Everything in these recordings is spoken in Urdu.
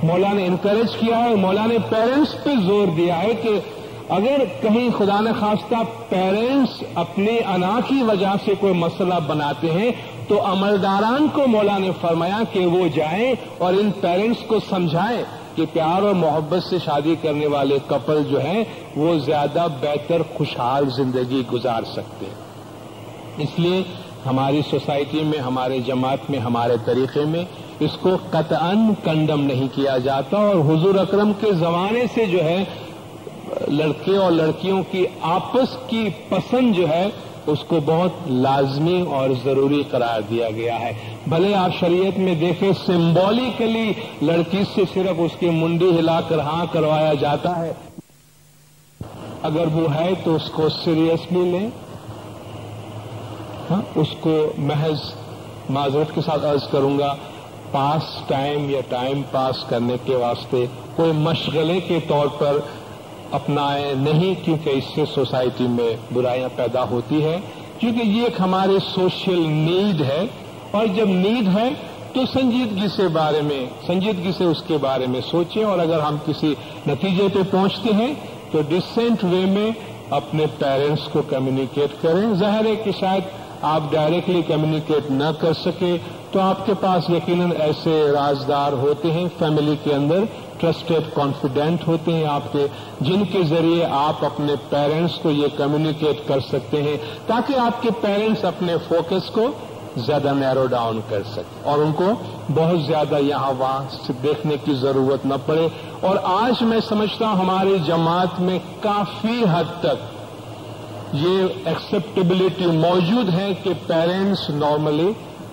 مولا نے انکریج کیا ہے. مولا نے پیرنٹس پہ زور دیا ہے کہ اگر کہیں خدا نہ خواستہ پیرنٹس اپنی انا کی وجہ سے کوئی مسئلہ بناتے ہیں تو عملداران کو مولا نے فرمایا کہ وہ جائیں اور ان پیرنٹس کو سمجھائیں کہ پیار اور محبت سے شادی کرنے والے کپل جو ہیں وہ زیادہ بہتر خوشحال زندگی گزار سکتے ہیں. اس لیے ہماری سوسائٹی میں، ہمارے جماعت میں، ہمارے طریقے میں اس کو قطعاً کنڈم نہیں کیا جاتا. اور حضور اکرم کے زمانے سے جو ہے لڑکے اور لڑکیوں کی آپس کی پسند جو ہے اس کو بہت لازمی اور ضروری قرار دیا گیا ہے. بھلے آپ شریعت میں دیکھیں سمبولیکلی لڑکی سے صرف اس کی منڈی ہلا کر ہاں کروایا جاتا ہے. اگر وہ ہے تو اس کو سیریسلی لیں. اس کو محض معذرت کے ساتھ عرض کروں گا پاس ٹائم یا ٹائم پاس کرنے کے واسطے کوئی مشغلے کے طور پر اپنائیں نہیں، کیونکہ اس سے سوسائٹی میں برائیاں پیدا ہوتی ہے. کیونکہ یہ ایک ہمارے سوشل نیڈ ہے، اور جب نیڈ ہے تو سنجیدگی سے اس کے بارے میں سوچیں. اور اگر ہم کسی نتیجے پہ پہنچتے ہیں تو ڈیسنٹ وے میں اپنے پیرنٹس کو کمیونیکیٹ کریں. ظاہر ہے کہ شاید آپ ڈائریکٹلی کمیونیکیٹ نہ کر سکے تو آپ کے پاس یقیناً ایسے رازدار ہوتے ہیں فیملی کے اندر، ٹرسٹڈ کانفیڈنٹ ہوتے ہیں آپ کے، جن کے ذریعے آپ اپنے پیرنٹس کو یہ کمیونیکیٹ کر سکتے ہیں تاکہ آپ کے پیرنٹس اپنے فوکس کو زیادہ نیرو ڈاؤن کر سکیں اور ان کو بہت زیادہ یہاں وہاں دیکھنے کی ضرورت نہ پڑے. اور آج میں سمجھتا ہوں ہماری جماعت میں کافی حد تک یہ ایکسیپٹیبلٹی موجود ہے کہ پیرنٹس نارملی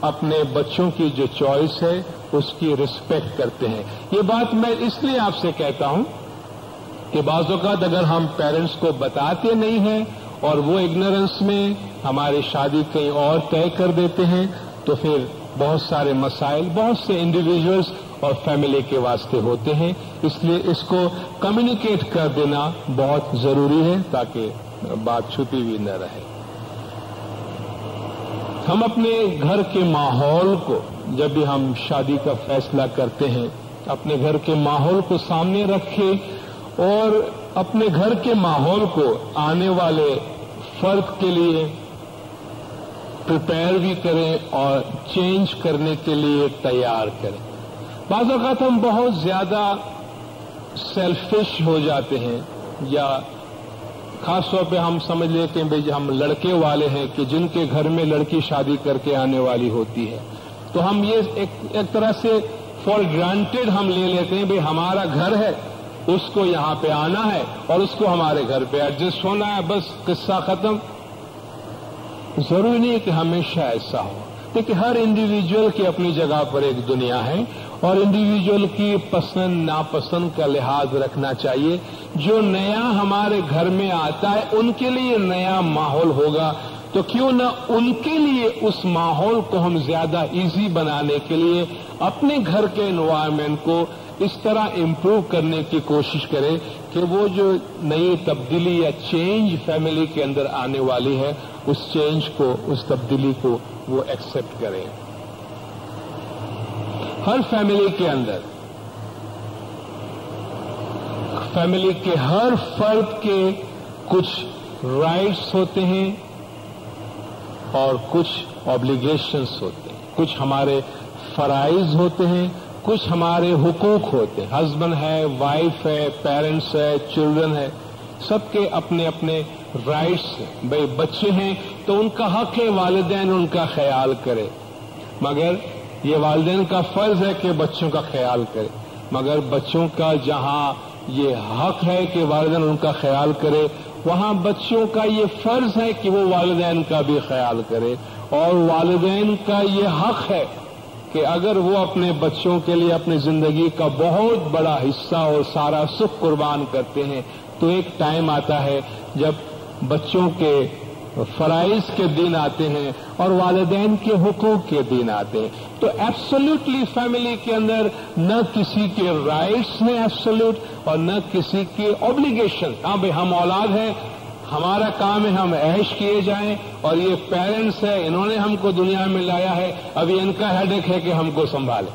اپنے بچوں کی جو چوائس ہے اس کی رسپیکٹ کرتے ہیں. یہ بات میں اس لیے آپ سے کہتا ہوں کہ بعض اوقات اگر ہم پیرنٹس کو بتاتے نہیں ہیں اور وہ اگنورنس میں ہماری شادی کہیں اور طے کر دیتے ہیں تو پھر بہت سارے مسائل بہت سے انڈیویجولز اور فیملی کے واسطے ہوتے ہیں. اس لیے اس کو کمیونیکیٹ کر دینا بہت ضروری ہے تاکہ بات چھپی ہوئی نہ رہے. ہم اپنے گھر کے ماحول کو جب بھی ہم شادی کا فیصلہ کرتے ہیں اپنے گھر کے ماحول کو سامنے رکھیں اور اپنے گھر کے ماحول کو آنے والے فرد کے لیے پریپیئر بھی کریں اور چینج کرنے کے لیے تیار کریں. بعض اوقات ہم بہت زیادہ سیلفش ہو جاتے ہیں یا خاص طور پہ ہم سمجھ لیتے ہیں بھائی ہم لڑکے والے ہیں کہ جن کے گھر میں لڑکی شادی کر کے آنے والی ہوتی ہے تو ہم یہ ایک طرح سے فار گرانٹیڈ ہم لے لیتے ہیں بھائی ہمارا گھر ہے اس کو یہاں پہ آنا ہے اور اس کو ہمارے گھر پہ ایڈجسٹ ہونا ہے، بس قصہ ختم. ضروری نہیں ہے کہ ہمیشہ ایسا ہو. دیکھیں ہر انڈیویجول کی اپنی جگہ پر ایک دنیا ہے اور انڈیویجول کی پسند ناپسند کا لحاظ رکھنا چاہیے. جو نیا ہمارے گھر میں آتا ہے ان کے لیے نیا ماحول ہوگا تو کیوں نہ ان کے لیے اس ماحول کو ہم زیادہ ایزی بنانے کے لیے اپنے گھر کے انوائرمنٹ کو اس طرح امپروو کرنے کی کوشش کریں کہ وہ جو نئی تبدیلی یا چینج فیملی کے اندر آنے والی ہے اس چینج کو، اس تبدیلی کو وہ ایکسپٹ کریں. ہر فیملی کے اندر فیملی کے ہر فرد کے کچھ رائٹس ہوتے ہیں اور کچھ آبلیگیشنس ہوتے ہیں. کچھ ہمارے فرائض ہوتے ہیں، کچھ ہمارے حقوق ہوتے ہیں. ہسبینڈ ہے، وائف ہے، پیرنٹس ہے، چلڈرن ہے، سب کے اپنے اپنے رائٹس ہیں. بھائی بچے ہیں تو ان کا حق ہے والدین ان کا خیال کرے، مگر یہ والدین کا فرض ہے کہ بچوں کا خیال کرے. مگر بچوں کا جہاں یہ حق ہے کہ والدین ان کا خیال کرے وہاں بچوں کا یہ فرض ہے کہ وہ والدین کا بھی خیال کرے. اور والدین کا یہ حق ہے کہ اگر وہ اپنے بچوں کے لیے اپنی زندگی کا بہت بڑا حصہ اور سارا سکھ قربان کرتے ہیں تو ایک ٹائم آتا ہے جب بچوں کے فرائض کے دن آتے ہیں اور والدین کے حقوق کے دن آتے ہیں. تو ایبسولوٹلی فیملی کے اندر نہ کسی کے رائٹس ہیں ایبسولوٹ اور نہ کسی کی آبلیگیشن. ہاں بھائی ہم اولاد ہیں، ہمارا کام ہے ہم عیش کیے جائیں، اور یہ پیرنٹس ہے انہوں نے ہم کو دنیا میں لایا ہے، ابھی ان کا ہیڈیک ہے کہ ہم کو سنبھالیں.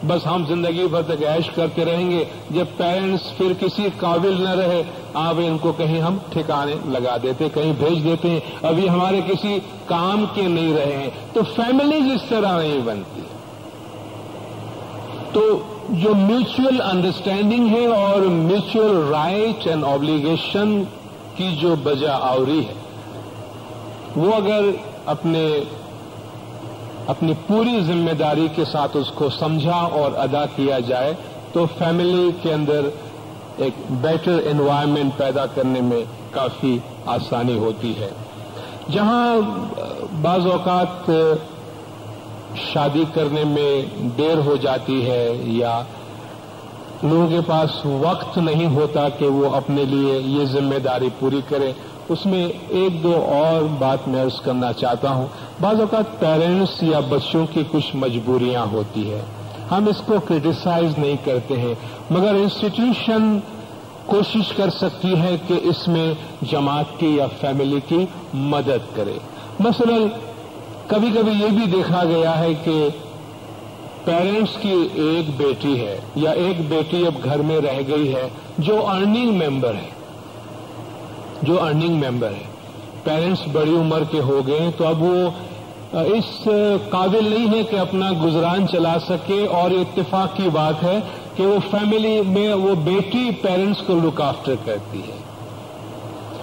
بس ہم زندگی بھر تک عیش کرتے رہیں گے. جب پیرنٹس پھر کسی قابل نہ رہے آپ ان کو کہیں ہم ٹھکانے لگا دیتے, کہیں بھیج دیتے ہیں, ابھی ہمارے کسی کام کے نہیں رہے ہیں. تو فیملیز اس طرح نہیں بنتی. تو جو میوچل انڈرسٹینڈنگ ہے اور میوچل رائٹ اینڈ آبلیگیشن کی جو بجا آوری ہے وہ اگر اپنی پوری ذمہ داری کے ساتھ اس کو سمجھا اور ادا کیا جائے تو فیملی کے اندر ایک بیٹر انوائرمنٹ پیدا کرنے میں کافی آسانی ہوتی ہے. جہاں بعض اوقات شادی کرنے میں دیر ہو جاتی ہے یا لوگوں کے پاس وقت نہیں ہوتا کہ وہ اپنے لیے یہ ذمہ داری پوری کرے, اس میں ایک دو اور بات میں عرض کرنا چاہتا ہوں. بعض اوقات پیرنٹس یا بچوں کی کچھ مجبوریاں ہوتی ہے, ہم اس کو کرٹیسائز نہیں کرتے ہیں, مگر انسٹیٹیوشن کوشش کر سکتی ہے کہ اس میں جماعت کی یا فیملی کی مدد کرے. مثلا کبھی کبھی یہ بھی دیکھا گیا ہے کہ پیرنٹس کی ایک بیٹی ہے یا ایک بیٹی اب گھر میں رہ گئی ہے جو ارننگ ممبر ہے, پیرنٹس بڑی عمر کے ہو گئے ہیں, تو اب وہ اس قابل نہیں ہے کہ اپنا گزران چلا سکے, اور اتفاق کی بات ہے کہ وہ فیملی میں وہ بیٹی پیرنٹس کو لک آفٹر کرتی ہے,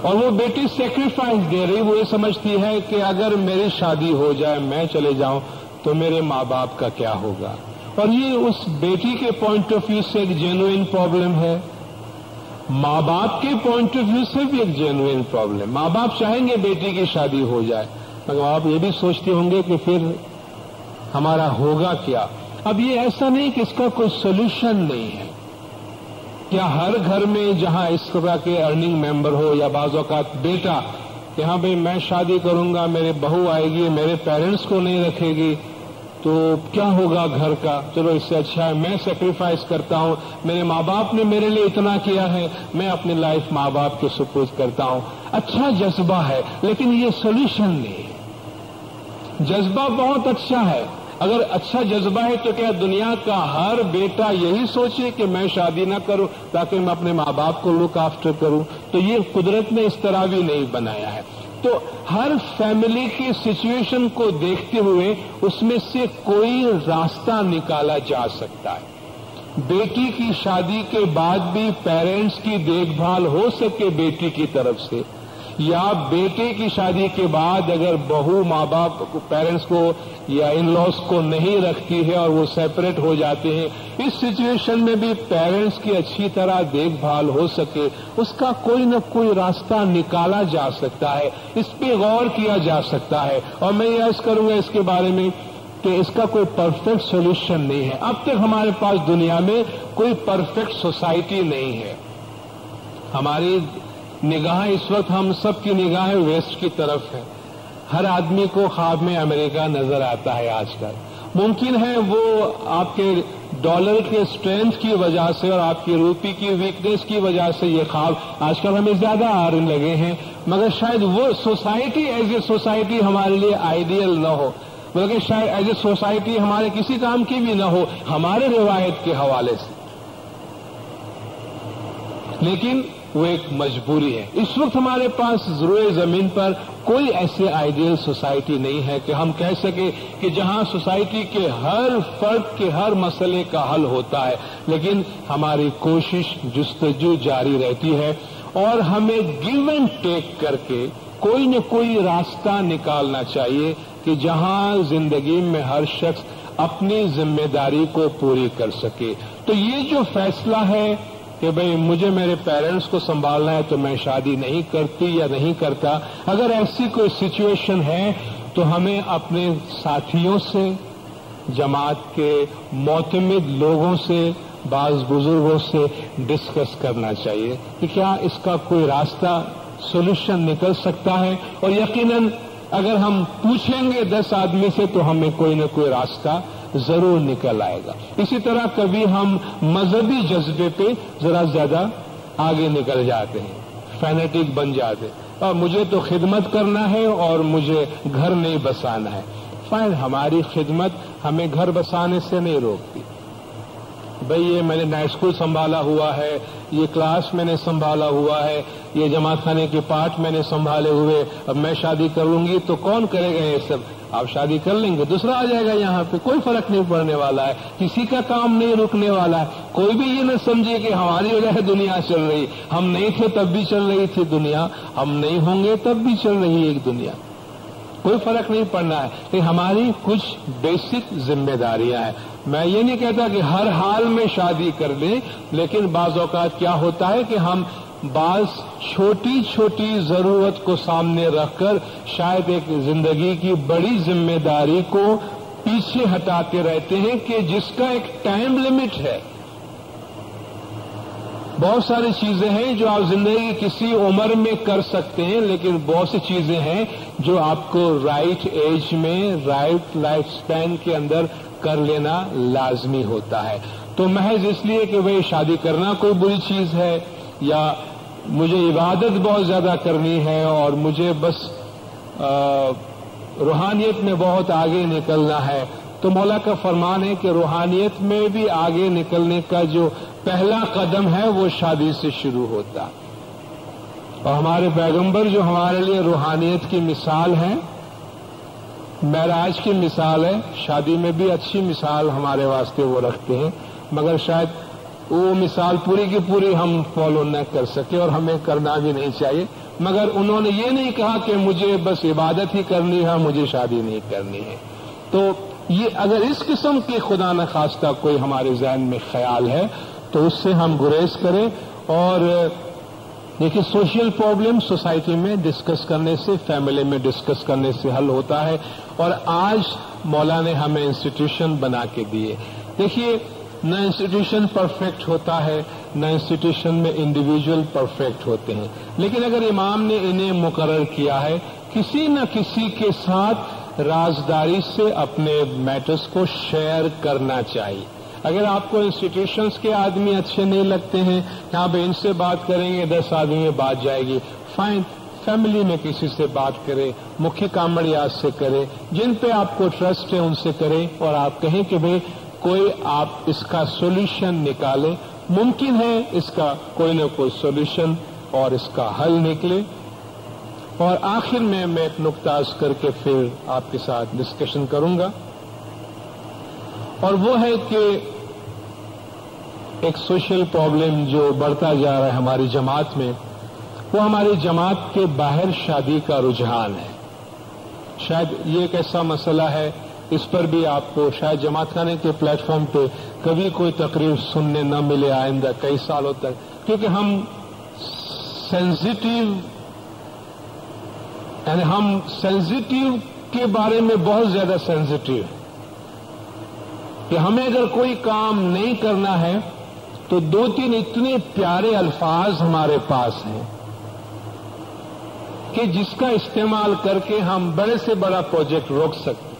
اور وہ بیٹی سیکریفائس دے رہی. وہ یہ سمجھتی ہے کہ اگر میری شادی ہو جائے, میں چلے جاؤں, تو میرے ماں باپ کا کیا ہوگا. اور یہ اس بیٹی کے پوائنٹ آف ویو سے ایک جینوئن پرابلم ہے, ماں باپ کے پوائنٹ آف ویو سے بھی ایک جینوئن پرابلم. ماں باپ چاہیں گے بیٹی کی شادی ہو جائے, مگر آپ یہ بھی سوچتے ہوں گے کہ پھر ہمارا ہوگا کیا. اب یہ ایسا نہیں کہ اس کا کوئی سولوشن نہیں ہے. کیا ہر گھر میں جہاں اس طرح کے ارننگ ممبر ہو یا بعض اوقات بیٹا کہ ہاں بھائی میں شادی کروں گا, میرے بہو آئے گی, میرے پیرنٹس کو نہیں رکھے گی, تو کیا ہوگا گھر کا, چلو اس سے اچھا ہے میں سیکریفائس کرتا ہوں, میرے ماں باپ نے میرے لیے اتنا کیا ہے, میں اپنی لائف ماں باپ کے سپرد کرتا ہوں. اچھا جذبہ ہے لیکن یہ سولوشن نہیں ہے. جذبہ بہت اچھا ہے, اگر اچھا جذبہ ہے تو کیا دنیا کا ہر بیٹا یہی سوچے کہ میں شادی نہ کروں تاکہ میں اپنے ماں باپ کو لک آفٹر کروں؟ تو یہ قدرت نے اس طرح بھی نہیں بنایا ہے. تو ہر فیملی کی سچویشن کو دیکھتے ہوئے اس میں سے کوئی راستہ نکالا جا سکتا ہے. بیٹی کی شادی کے بعد بھی پیرنٹس کی دیکھ بھال ہو سکے بیٹی کی طرف سے, یا بیٹے کی شادی کے بعد اگر بہو ماں باپ پیرنٹس کو یا ان لاس کو نہیں رکھتی ہے اور وہ سیپریٹ ہو جاتے ہیں, اس سچویشن میں بھی پیرنٹس کی اچھی طرح دیکھ بھال ہو سکے, اس کا کوئی نہ کوئی راستہ نکالا جا سکتا ہے, اس پہ غور کیا جا سکتا ہے. اور میں یہ عرض کروں گا اس کے بارے میں کہ اس کا کوئی پرفیکٹ سولوشن نہیں ہے. اب تک ہمارے پاس دنیا میں کوئی پرفیکٹ سوسائٹی نہیں ہے. ہماری نگاہیں اس وقت ہم سب کی نگاہیں ویسٹ کی طرف ہے. ہر آدمی کو خواب میں امریکہ نظر آتا ہے آج کل. ممکن ہے وہ آپ کے ڈالر کے اسٹرینتھ کی وجہ سے اور آپ کی روپی کی ویکنیس کی وجہ سے یہ خواب آج کل ہمیں زیادہ آنے لگے ہیں, مگر شاید وہ سوسائٹی ایز اے سوسائٹی ہمارے لیے آئیڈیل نہ ہو, بلکہ شاید ایز اے سوسائٹی ہمارے کسی کام کی بھی نہ ہو ہمارے روایت کے حوالے سے, لیکن وہ ایک مجبوری ہے. اس وقت ہمارے پاس روئے زمین پر کوئی ایسے آئیڈیل سوسائٹی نہیں ہے کہ ہم کہہ سکیں کہ جہاں سوسائٹی کے ہر فرد کے ہر مسئلے کا حل ہوتا ہے, لیکن ہماری کوشش جستجو جاری رہتی ہے اور ہمیں گیو اینڈ ٹیک کر کے کوئی نہ کوئی راستہ نکالنا چاہیے کہ جہاں زندگی میں ہر شخص اپنی ذمہ داری کو پوری کر سکے. تو یہ جو فیصلہ ہے کہ بھئی مجھے میرے پیرنٹس کو سنبھالنا ہے تو میں شادی نہیں کرتی یا نہیں کرتا, اگر ایسی کوئی سچویشن ہے تو ہمیں اپنے ساتھیوں سے, جماعت کے معتمد لوگوں سے, بعض بزرگوں سے ڈسکس کرنا چاہیے کہ کیا اس کا کوئی راستہ سولوشن نکل سکتا ہے. اور یقیناً اگر ہم پوچھیں گے 10 آدمی سے تو ہمیں کوئی نہ کوئی راستہ ضرور نکل آئے گا. اسی طرح کبھی ہم مذہبی جذبے پہ ذرا زیادہ آگے نکل جاتے ہیں, فینیٹک بن جاتے ہیں, اور مجھے تو خدمت کرنا ہے اور مجھے گھر نہیں بسانا ہے. فائن, ہماری خدمت ہمیں گھر بسانے سے نہیں روکتی, بھئی یہ میں نے نائٹ اسکول سنبھالا ہوا ہے، یہ کلاس میں نے سنبھالا ہوا ہے، یہ جماعت خانے کے پارٹ میں نے سنبھالے ہوئے، اب میں شادی کر لوں گی تو کون کرے گا یہ سب؟ آپ شادی کر لیں گے، دوسرا آ جائے گا یہاں پہ، کوئی فرق نہیں پڑنے والا ہے، کسی کا کام نہیں رکنے والا ہے۔ کوئی بھی یہ نہ سمجھے کہ ہماری وجہ سے دنیا چل رہی، ہم نہیں تھے تب بھی چل رہی تھی دنیا، ہم نہیں ہوں گے تب بھی چل رہی ہے ایک دنیا، کوئی فرق نہیں پڑنا ہے۔ کہ ہماری کچھ بیسک ذمہ داریاں ہیں۔ میں یہ نہیں کہتا کہ ہر حال میں شادی کر لیں، لیکن بعض اوقات کیا ہوتا ہے کہ ہم بعض چھوٹی چھوٹی ضرورت کو سامنے رکھ کر شاید ایک زندگی کی بڑی ذمہ داری کو پیچھے ہٹاتے رہتے ہیں کہ جس کا ایک ٹائم لمٹ ہے۔ بہت ساری چیزیں ہیں جو آپ زندگی کسی عمر میں کر سکتے ہیں، لیکن بہت سی چیزیں ہیں جو آپ کو رائٹ ایج میں، رائٹ لائف سپین کے اندر کر لینا لازمی ہوتا ہے۔ تو محض اس لیے کہ بھئی شادی کرنا کوئی بری چیز ہے، یا مجھے عبادت بہت زیادہ کرنی ہے اور مجھے بس روحانیت میں بہت آگے نکلنا ہے، تو مولا کا فرمان ہے کہ روحانیت میں بھی آگے نکلنے کا جو پہلا قدم ہے وہ شادی سے شروع ہوتا۔ اور ہمارے پیغمبر جو ہمارے لیے روحانیت کی مثال ہے، معراج کی مثال ہے، شادی میں بھی اچھی مثال ہمارے واسطے وہ رکھتے ہیں، مگر شاید وہ مثال پوری کی پوری ہم فالو نہ کر سکے اور ہمیں کرنا بھی نہیں چاہیے، مگر انہوں نے یہ نہیں کہا کہ مجھے بس عبادت ہی کرنی ہے، مجھے شادی نہیں کرنی ہے۔ تو یہ اگر اس قسم کے خدا نخواستہ کوئی ہمارے ذہن میں خیال ہے تو اس سے ہم گریز کریں۔ اور دیکھیے سوشل پرابلم سوسائٹی میں ڈسکس کرنے سے، فیملی میں ڈسکس کرنے سے حل ہوتا ہے، اور آج مولا نے ہمیں انسٹیٹیوشن بنا کے دیے۔ دیکھیے نہ انسٹیٹیوشن پرفیکٹ ہوتا ہے، نہ انسٹیٹیوشن میں انڈیویجول پرفیکٹ ہوتے ہیں، لیکن اگر امام نے انہیں مقرر کیا ہے، کسی نہ کسی کے ساتھ رازداری سے اپنے میٹرز کو شیئر کرنا چاہیے۔ اگر آپ کو انسٹیٹیوشنز کے آدمی اچھے نہیں لگتے ہیں، یہاں پہ ان سے بات کریں گے 10 آدمی میں بات جائے گی، فائن، فیملی میں کسی سے بات کرے، مکھی کامڑیات سے کرے، جن پہ آپ کو ٹرسٹ ہے ان سے کریں، اور آپ کہیں کہ بھئی کوئی آپ اس کا سولوشن نکالیں، ممکن ہے اس کا کوئی نہ کوئی سولوشن اور اس کا حل نکلے۔ اور آخر میں ایک نقطہ عرض کر کے پھر آپ کے ساتھ ڈسکشن کروں گا، اور وہ ہے کہ ایک سوشل پرابلم جو بڑھتا جا رہا ہے ہماری جماعت میں، وہ ہماری جماعت کے باہر شادی کا رجحان ہے۔ شاید یہ ایک ایسا مسئلہ ہے، اس پر بھی آپ کو شاید جماعت خانے کے پلیٹ فارم پہ کبھی کوئی تقریر سننے نہ ملے آئندہ کئی سالوں تک، کیونکہ ہم سینسیٹیو، یعنی ہم سینسیٹیو کے بارے میں بہت زیادہ سینسیٹیو ہیں کہ ہمیں اگر کوئی کام نہیں کرنا ہے تو 2-3 اتنے پیارے الفاظ ہمارے پاس ہیں کہ جس کا استعمال کر کے ہم بڑے سے بڑا پروجیکٹ روک سکتے۔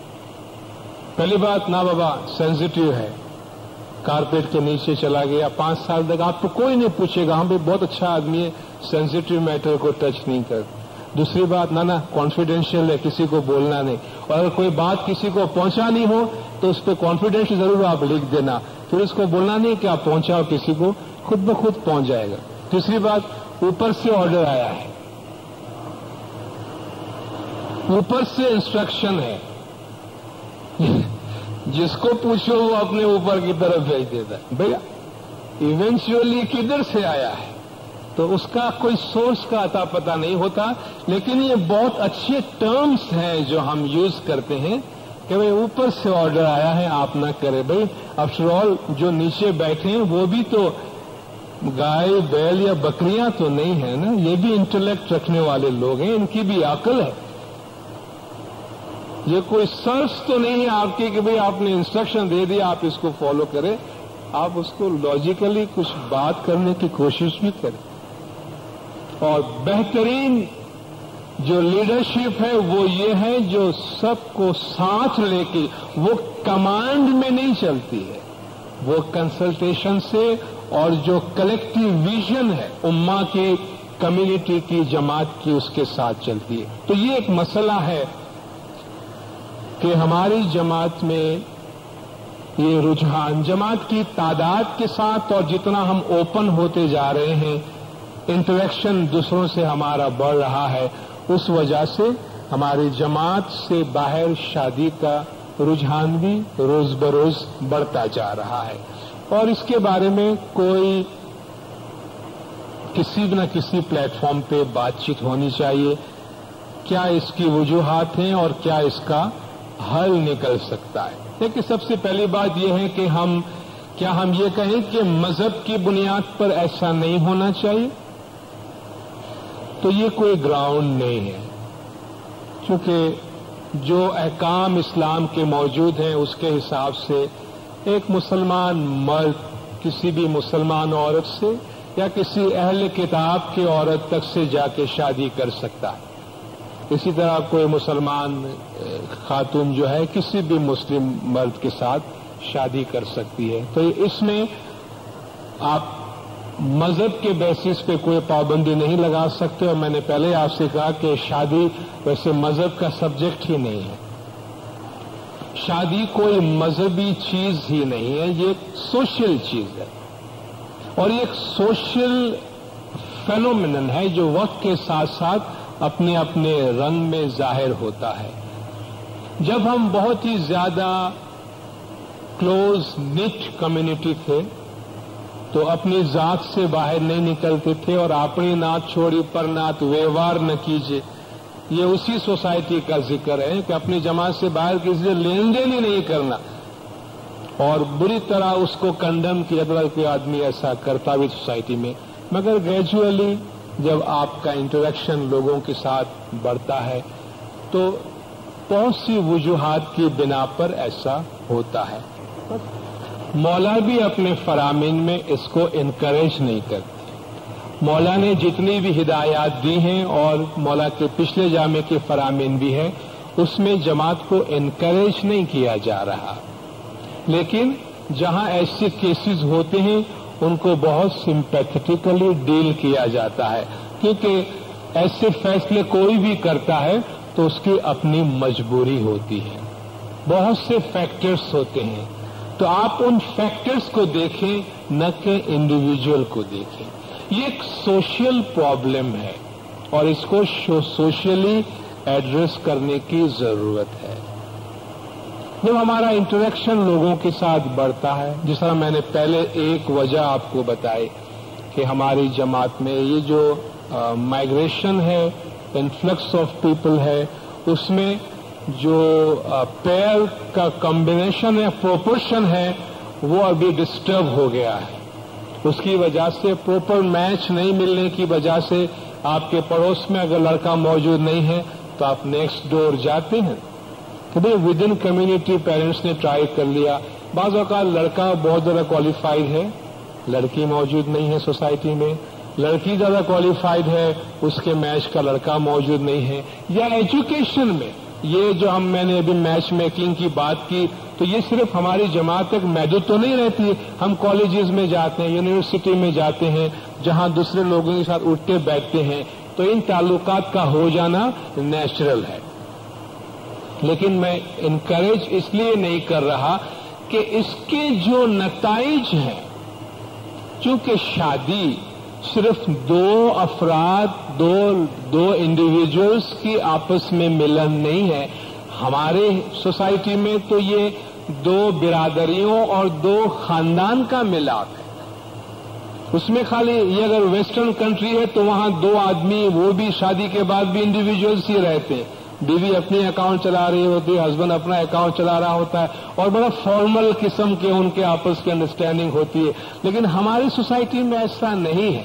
پہلی بات، نا بابا سینسیٹیو ہے، کارپیٹ کے نیچے چلا گیا 5 سال تک آپ کو کوئی نہیں پوچھے گا، ہم بھی بہت اچھا آدمی ہے، سینسیٹیو میٹر کو ٹچ نہیں کرتے۔ دوسری بات، نا کانفیڈینشیل ہے، کسی کو بولنا نہیں، اور اگر کوئی بات کسی کو پہنچانی ہو تو اس پہ کانفیڈینشیل ضرور آپ لکھ دینا، پھر اس کو بولنا نہیں کہ آپ پہنچاؤ کسی کو، خود بخود پہنچ جائے گا۔ تیسری بات، اوپر سے آرڈر آیا ہے، اوپر سے انسٹرکشن ہے، جس کو پوچھو وہ اپنے اوپر کی طرف بھیج دیتا ہے۔ بھیا ایونچولی کدھر سے آیا ہے تو اس کا کوئی سورس کا اتا پتہ نہیں ہوتا، لیکن یہ بہت اچھے ٹرمز ہیں جو ہم یوز کرتے ہیں کہ بھئی اوپر سے آرڈر آیا ہے آپ نہ کرے۔ بھئی آفٹر آل جو نیچے بیٹھے ہیں وہ بھی تو گائے بیل یا بکریاں تو نہیں ہیں نا، یہ بھی انٹلیکٹ رکھنے والے لوگ ہیں، ان کی بھی عقل ہے۔ یہ کوئی سرچ تو نہیں ہے آپ کی کہ بھئی آپ نے انسٹرکشن دے دیا آپ اس کو فالو کریں، آپ اس کو لاجیکلی کچھ بات کرنے کی کوشش بھی کریں۔ اور بہترین جو لیڈرشپ ہے وہ یہ ہے جو سب کو ساتھ لے کے، وہ کمانڈ میں نہیں چلتی ہے، وہ کنسلٹیشن سے، اور جو کلیکٹیو ویژن ہے امہ کی، کمیونٹی کی، جماعت کی، اس کے ساتھ چلتی ہے۔ تو یہ ایک مسئلہ ہے کہ ہماری جماعت میں یہ رجحان جماعت کی تعداد کے ساتھ اور جتنا ہم اوپن ہوتے جا رہے ہیں، انٹریکشن دوسروں سے ہمارا بڑھ رہا ہے، اس وجہ سے ہماری جماعت سے باہر شادی کا رجحان بھی روز بروز بڑھتا جا رہا ہے، اور اس کے بارے میں کوئی کسی نہ کسی پلیٹ فارم پہ بات چیت ہونی چاہیے. کیا اس کی وجوہات ہیں اور کیا اس کا حل نکل سکتا ہے؟ دیکھیں، سب سے پہلی بات یہ ہے کہ ہم یہ کہیں کہ مذہب کی بنیاد پر ایسا نہیں ہونا چاہیے؟ تو یہ کوئی گراؤنڈ نہیں ہے، کیونکہ جو احکام اسلام کے موجود ہیں اس کے حساب سے ایک مسلمان مرد کسی بھی مسلمان عورت سے یا کسی اہل کتاب کی عورت تک سے جا کے شادی کر سکتا ہے. اسی طرح کوئی مسلمان خاتون جو ہے کسی بھی مسلم مرد کے ساتھ شادی کر سکتی ہے. تو اس میں آپ مذہب کے بیسس پہ کوئی پابندی نہیں لگا سکتے، اور میں نے پہلے آپ سے کہا کہ شادی ویسے مذہب کا سبجیکٹ ہی نہیں ہے. شادی کوئی مذہبی چیز ہی نہیں ہے، یہ ایک سوشل چیز ہے، اور یہ ایک سوشل فینومینن ہے جو وقت کے ساتھ ساتھ اپنے اپنے رنگ میں ظاہر ہوتا ہے. جب ہم بہت ہی زیادہ کلوز نٹ کمیونٹی تھے تو اپنی ذات سے باہر نہیں نکلتے تھے، اور اپنی نات چھوڑی پر نات ویوار نہ کیجیے، یہ اسی سوسائٹی کا ذکر ہے کہ اپنی جماعت سے باہر کسی سے لین دین ہی نہیں کرنا، اور بری طرح اس کو کنڈم کیا تھا کہ آدمی ایسا کرتا بھی سوسائٹی میں. مگر گریجولی جب آپ کا انٹریکشن لوگوں کے ساتھ بڑھتا ہے تو بہت سی وجوہات کی بنا پر ایسا ہوتا ہے. مولا بھی اپنے فرامین میں اس کو انکریج نہیں کرتے. مولا نے جتنی بھی ہدایات دی ہیں اور مولا کے پچھلے جامع کے فرامین بھی ہیں، اس میں جماعت کو انکریج نہیں کیا جا رہا، لیکن جہاں ایسے کیسز ہوتے ہیں ان کو بہت سمپیتھیٹیکلی ڈیل کیا جاتا ہے، کیونکہ ایسے فیصلے کوئی بھی کرتا ہے تو اس کی اپنی مجبوری ہوتی ہے. بہت سے فیکٹرز ہوتے ہیں، تو آپ ان فیکٹرز کو دیکھیں نہ کہ انڈیویجول کو دیکھیں. یہ ایک سوشل پرابلم ہے اور اس کو سوشلی ایڈریس کرنے کی ضرورت ہے. جب ہمارا انٹریکشن لوگوں کے ساتھ بڑھتا ہے، جس طرح میں نے پہلے ایک وجہ آپ کو بتائی کہ ہماری جماعت میں یہ جو مائگریشن ہے، انفلکس آف پیپل ہے، اس میں جو پیئر کا کمبینیشن یا پروپورشن ہے وہ ابھی ڈسٹرب ہو گیا ہے. اس کی وجہ سے پراپر میچ نہیں ملنے کی وجہ سے آپ کے پڑوس میں اگر لڑکا موجود نہیں ہے تو آپ نیکسٹ ڈور جاتے ہیں کہ بھائی ود ان کمیونٹی پیرنٹس نے ٹرائی کر لیا. بعض اوقات لڑکا بہت زیادہ کوالیفائڈ ہے، لڑکی موجود نہیں ہے سوسائٹی میں، لڑکی زیادہ کوالیفائڈ ہے، اس کے میچ کا لڑکا موجود نہیں ہے. یا ایجوکیشن میں یہ جو میں نے ابھی میچ میکنگ کی بات کی، تو یہ صرف ہماری جماعت تک محدود تو نہیں رہتی. ہم کالجز میں جاتے ہیں، یونیورسٹی میں جاتے ہیں، جہاں دوسرے لوگوں کے ساتھ اٹھتے بیٹھتے ہیں، تو ان تعلقات کا ہو جانا نیچرل ہے. لیکن میں انکریج اس لیے نہیں کر رہا کہ اس کے جو نتائج ہیں، چونکہ شادی صرف دو افراد دو انڈیویجولز کی آپس میں ملن نہیں ہے. ہمارے سوسائٹی میں تو یہ دو برادریوں اور دو خاندان کا ملاپ ہے. اس میں خالی یہ اگر ویسٹرن کنٹری ہے تو وہاں دو آدمی وہ بھی شادی کے بعد بھی انڈیویجولز ہی رہتے ہیں. بیوی اپنی اکاؤنٹ چلا رہی ہوتی ہے، ہسبینڈ اپنا اکاؤنٹ چلا رہا ہوتا ہے، اور بڑا فارمل قسم کے ان کے آپس کی انڈرسٹینڈنگ ہوتی ہے. لیکن ہماری سوسائٹی میں ایسا نہیں ہے.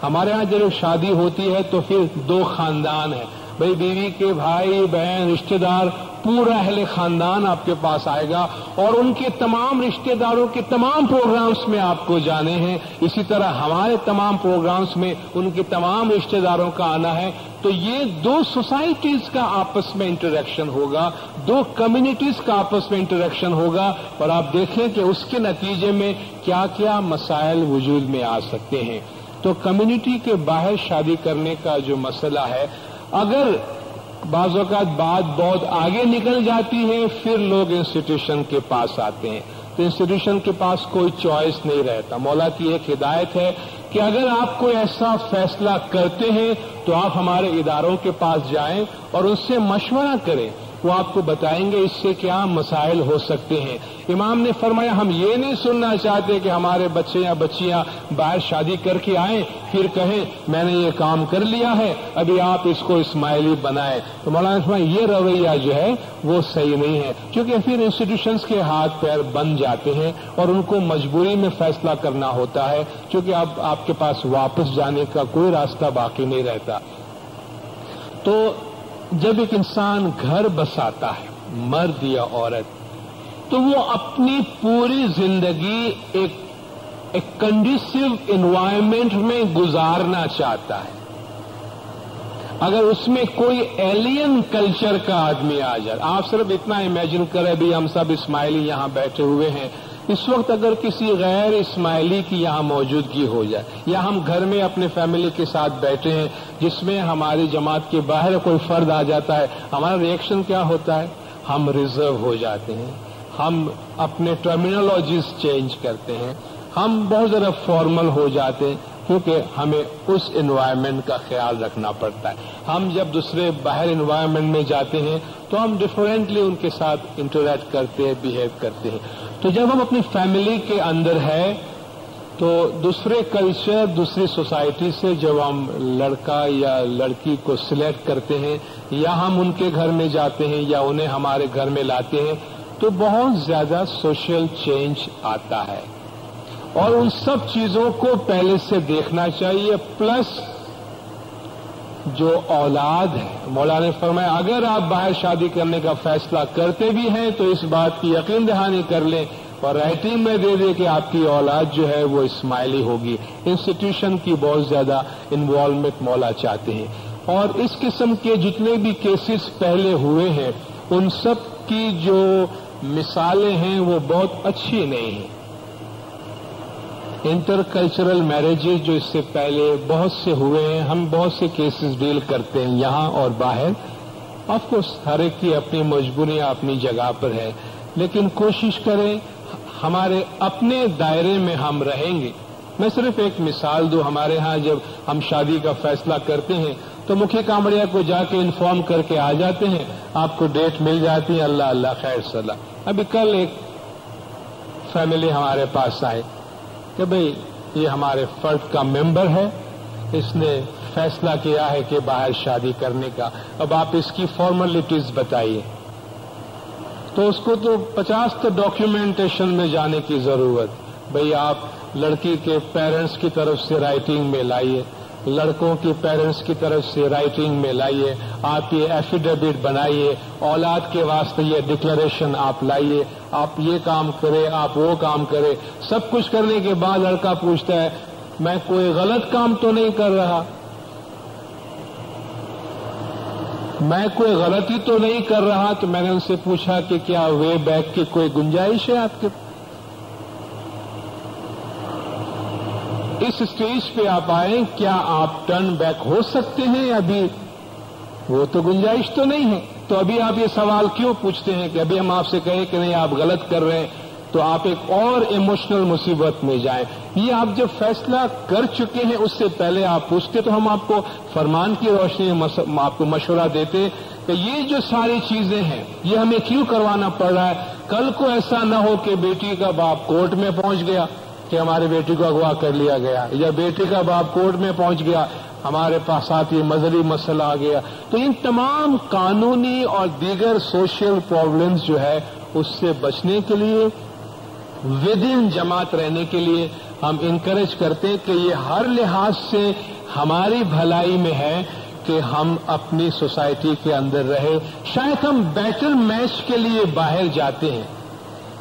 ہمارے ہاں جب شادی ہوتی ہے تو پھر دو خاندان ہیں، بھائی بیوی کے بھائی بہن رشتہ دار پورا اہل خاندان آپ کے پاس آئے گا، اور ان کے تمام رشتہ داروں کے تمام پروگرامز میں آپ کو جانے ہیں. اسی طرح ہمارے تمام پروگرامز میں ان کے تمام رشتہ داروں کا آنا ہے. تو یہ دو سوسائٹیز کا آپس میں انٹریکشن ہوگا، دو کمیونٹیز کا آپس میں انٹریکشن ہوگا، اور آپ دیکھیں کہ اس کے نتیجے میں کیا کیا مسائل وجود میں آ سکتے ہیں. تو کمیونٹی کے باہر شادی کرنے کا جو مسئلہ ہے، اگر بعض اوقات بات بہت آگے نکل جاتی ہے، پھر لوگ انسٹیٹیوشن کے پاس آتے ہیں. تو انسٹیٹیوشن کے پاس کوئی چوائس نہیں رہتا. مولا کی ایک ہدایت ہے کہ اگر آپ کوئی ایسا فیصلہ کرتے ہیں تو آپ ہمارے اداروں کے پاس جائیں اور ان سے مشورہ کریں. وہ آپ کو بتائیں گے اس سے کیا مسائل ہو سکتے ہیں. امام نے فرمایا ہم یہ نہیں سننا چاہتے کہ ہمارے بچے یا بچیاں باہر شادی کر کے آئیں پھر کہیں میں نے یہ کام کر لیا ہے ابھی آپ اس کو اسماعیلی بنائیں. تو مولانا فرمایا یہ رویہ جو ہے وہ صحیح نہیں ہے, کیونکہ پھر انسٹیٹیوشنز کے ہاتھ پیر بن جاتے ہیں اور ان کو مجبوری میں فیصلہ کرنا ہوتا ہے, کیونکہ اب آپ کے پاس واپس جانے کا کوئی راستہ باقی نہیں رہتا. تو جب ایک انسان گھر بساتا ہے, مرد یا عورت, تو وہ اپنی پوری زندگی ایک کنڈیسو انوائرمنٹ میں گزارنا چاہتا ہے. اگر اس میں کوئی ایلین کلچر کا آدمی آ جائے, آپ صرف اتنا امیجن کریں بھی ہم سب اسماعیلی یہاں بیٹھے ہوئے ہیں, اس وقت اگر کسی غیر اسماعیلی کی یہاں موجودگی ہو جائے یا ہم گھر میں اپنے فیملی کے ساتھ بیٹھے ہیں جس میں ہماری جماعت کے باہر کوئی فرد آ جاتا ہے, ہمارا ریئیکشن کیا ہوتا ہے؟ ہم ریزرو ہو جاتے ہیں, ہم اپنے ٹرمینالوجیز چینج کرتے ہیں, ہم بہت زیادہ فارمل ہو جاتے ہیں, کیونکہ ہمیں اس انوائرمنٹ کا خیال رکھنا پڑتا ہے. ہم جب دوسرے باہر انوائرمنٹ میں جاتے ہیں تو ہم ڈفرینٹلی ان کے ساتھ انٹریکٹ کرتے ہیں, بہیو کرتے ہیں. تو جب ہم اپنی فیملی کے اندر ہے تو دوسرے کلچر, دوسری سوسائٹی سے جب ہم لڑکا یا لڑکی کو سلیکٹ کرتے ہیں یا ہم ان کے گھر میں جاتے ہیں یا انہیں ہمارے گھر میں لاتے ہیں تو بہت زیادہ سوشل چینج آتا ہے, اور ان سب چیزوں کو پہلے سے دیکھنا چاہیے. پلس جو اولاد ہے, مولانا نے فرمایا اگر آپ باہر شادی کرنے کا فیصلہ کرتے بھی ہیں تو اس بات کی یقین دہانی کر لیں اور رائٹنگ میں دے دیں کہ آپ کی اولاد جو ہے وہ اسماعیلی ہوگی. انسٹیٹیوشن کی بہت زیادہ انوالومنٹ مولا چاہتے ہیں, اور اس قسم کے جتنے بھی کیسز پہلے ہوئے ہیں ان سب کی جو مثالیں ہیں وہ بہت اچھی نہیں ہیں. انٹر کلچرل میرجز جو اس سے پہلے بہت سے ہوئے ہیں, ہم بہت سے کیسز ڈیل کرتے ہیں یہاں اور باہر. آف کورس ہر ایک کی اپنی مجبوریاں اپنی جگہ پر ہے, لیکن کوشش کریں ہمارے اپنے دائرے میں ہم رہیں گے. میں صرف ایک مثال دوں, ہمارے ہاں جب ہم شادی کا فیصلہ کرتے ہیں تو مکھی کامڑیا کو جا کے انفارم کر کے آ جاتے ہیں, آپ کو ڈیٹ مل جاتی ہے, اللہ اللہ خیر صلاح. ابھی کل ایک فیملی ہمارے پاس آئے کہ بھئی یہ ہمارے فرد کا ممبر ہے, اس نے فیصلہ کیا ہے کہ باہر شادی کرنے کا, اب آپ اس کی فارملٹیز بتائیے. تو اس کو تو 50 ڈاکیومنٹیشن میں جانے کی ضرورت. بھئی آپ لڑکی کے پیرنٹس کی طرف سے رائٹنگ میں لائیے, لڑکوں کے پیرنٹس کی طرف سے رائٹنگ میں لائیے, آپ یہ ایفیڈیوٹ بنائیے, اولاد کے واسطے یہ ڈکلریشن آپ لائیے, آپ یہ کام کریں, آپ وہ کام کریں. سب کچھ کرنے کے بعد لڑکا پوچھتا ہے میں کوئی غلط کام تو نہیں کر رہا, میں کوئی غلطی تو نہیں کر رہا. تو میں نے ان سے پوچھا کہ کیا وے بیک کی کوئی گنجائش ہے آپ کے؟ اس اسٹیج پہ آپ آئیں, کیا آپ ٹرن بیک ہو سکتے ہیں؟ ابھی وہ تو گنجائش تو نہیں ہے. تو ابھی آپ یہ سوال کیوں پوچھتے ہیں کہ ابھی ہم آپ سے کہیں کہ نہیں آپ غلط کر رہے ہیں تو آپ ایک اور ایموشنل مصیبت میں جائیں. یہ آپ جب فیصلہ کر چکے ہیں اس سے پہلے آپ پوچھتے تو ہم آپ کو فرمان کی روشنی میں آپ کو مشورہ دیتے کہ یہ جو ساری چیزیں ہیں یہ ہمیں کیوں کروانا پڑ رہا ہے. کل کو ایسا نہ ہو کہ بیٹی کا باپ کورٹ میں پہنچ گیا کہ ہماری بیٹی کو اغوا کر لیا گیا, یا بیٹی کا باپ کورٹ میں پہنچ گیا ہمارے پاس ساتھ یہ مذہبی مسئلہ آ گیا. تو ان تمام قانونی اور دیگر سوشل پرابلمز جو ہے اس سے بچنے کے لیے, ود ان جماعت رہنے کے لیے ہم انکریج کرتے ہیں کہ یہ ہر لحاظ سے ہماری بھلائی میں ہے کہ ہم اپنی سوسائٹی کے اندر رہے. شاید ہم بیٹر میچ کے لیے باہر جاتے ہیں,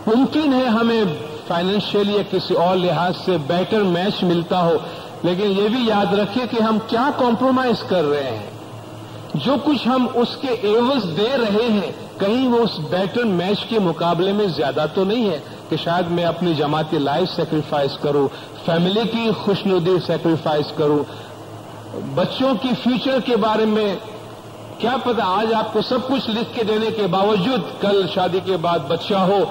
ممکن ہے ہمیں فائنینشیلی یا کسی اور لحاظ سے بیٹر میچ ملتا ہو, لیکن یہ بھی یاد رکھیں کہ ہم کیا کمپرومائز کر رہے ہیں. جو کچھ ہم اس کے ایوز دے رہے ہیں کہیں وہ اس بیٹر میچ کے مقابلے میں زیادہ تو نہیں ہے کہ شاید میں اپنی جماعتی لائف سیکریفائس کروں, فیملی کی خوشنودی سیکریفائس کروں, بچوں کی فیوچر کے بارے میں کیا پتا, آج آپ کو سب کچھ لکھ کے دینے کے باوجود کل شادی کے بعد بچہ ہو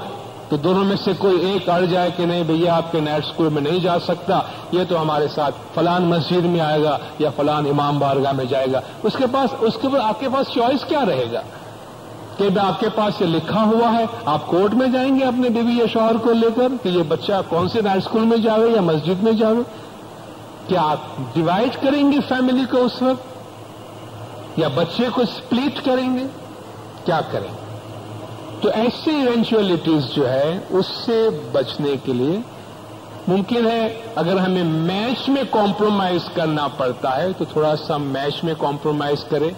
تو دونوں میں سے کوئی ایک اڑ جائے کہ نہیں بھیا آپ کے نیٹ اسکول میں نہیں جا سکتا، یہ تو ہمارے ساتھ فلان مسجد میں آئے گا یا فلان امام بارگاہ میں جائے گا، اس کے بعد آپ کے پاس چوائس کیا رہے گا؟ کہ آپ کے پاس یہ لکھا ہوا ہے، آپ کورٹ میں جائیں گے اپنے بیوی یا شوہر کو لے کر کہ یہ بچہ کون سے نائٹ اسکول میں جاوے یا مسجد میں جاوے؟ کیا آپ ڈیوائڈ کریں گے فیملی کو اس وقت، یا بچے کو سپلٹ کریں گے؟ کیا کریں؟ تو ایسی ایونچولیٹیز جو ہے اس سے بچنے کے لیے ممکن ہے اگر ہمیں میچ میں کمپرومائز کرنا پڑتا ہے تو تھوڑا سا میچ میں کمپرومائز کریں،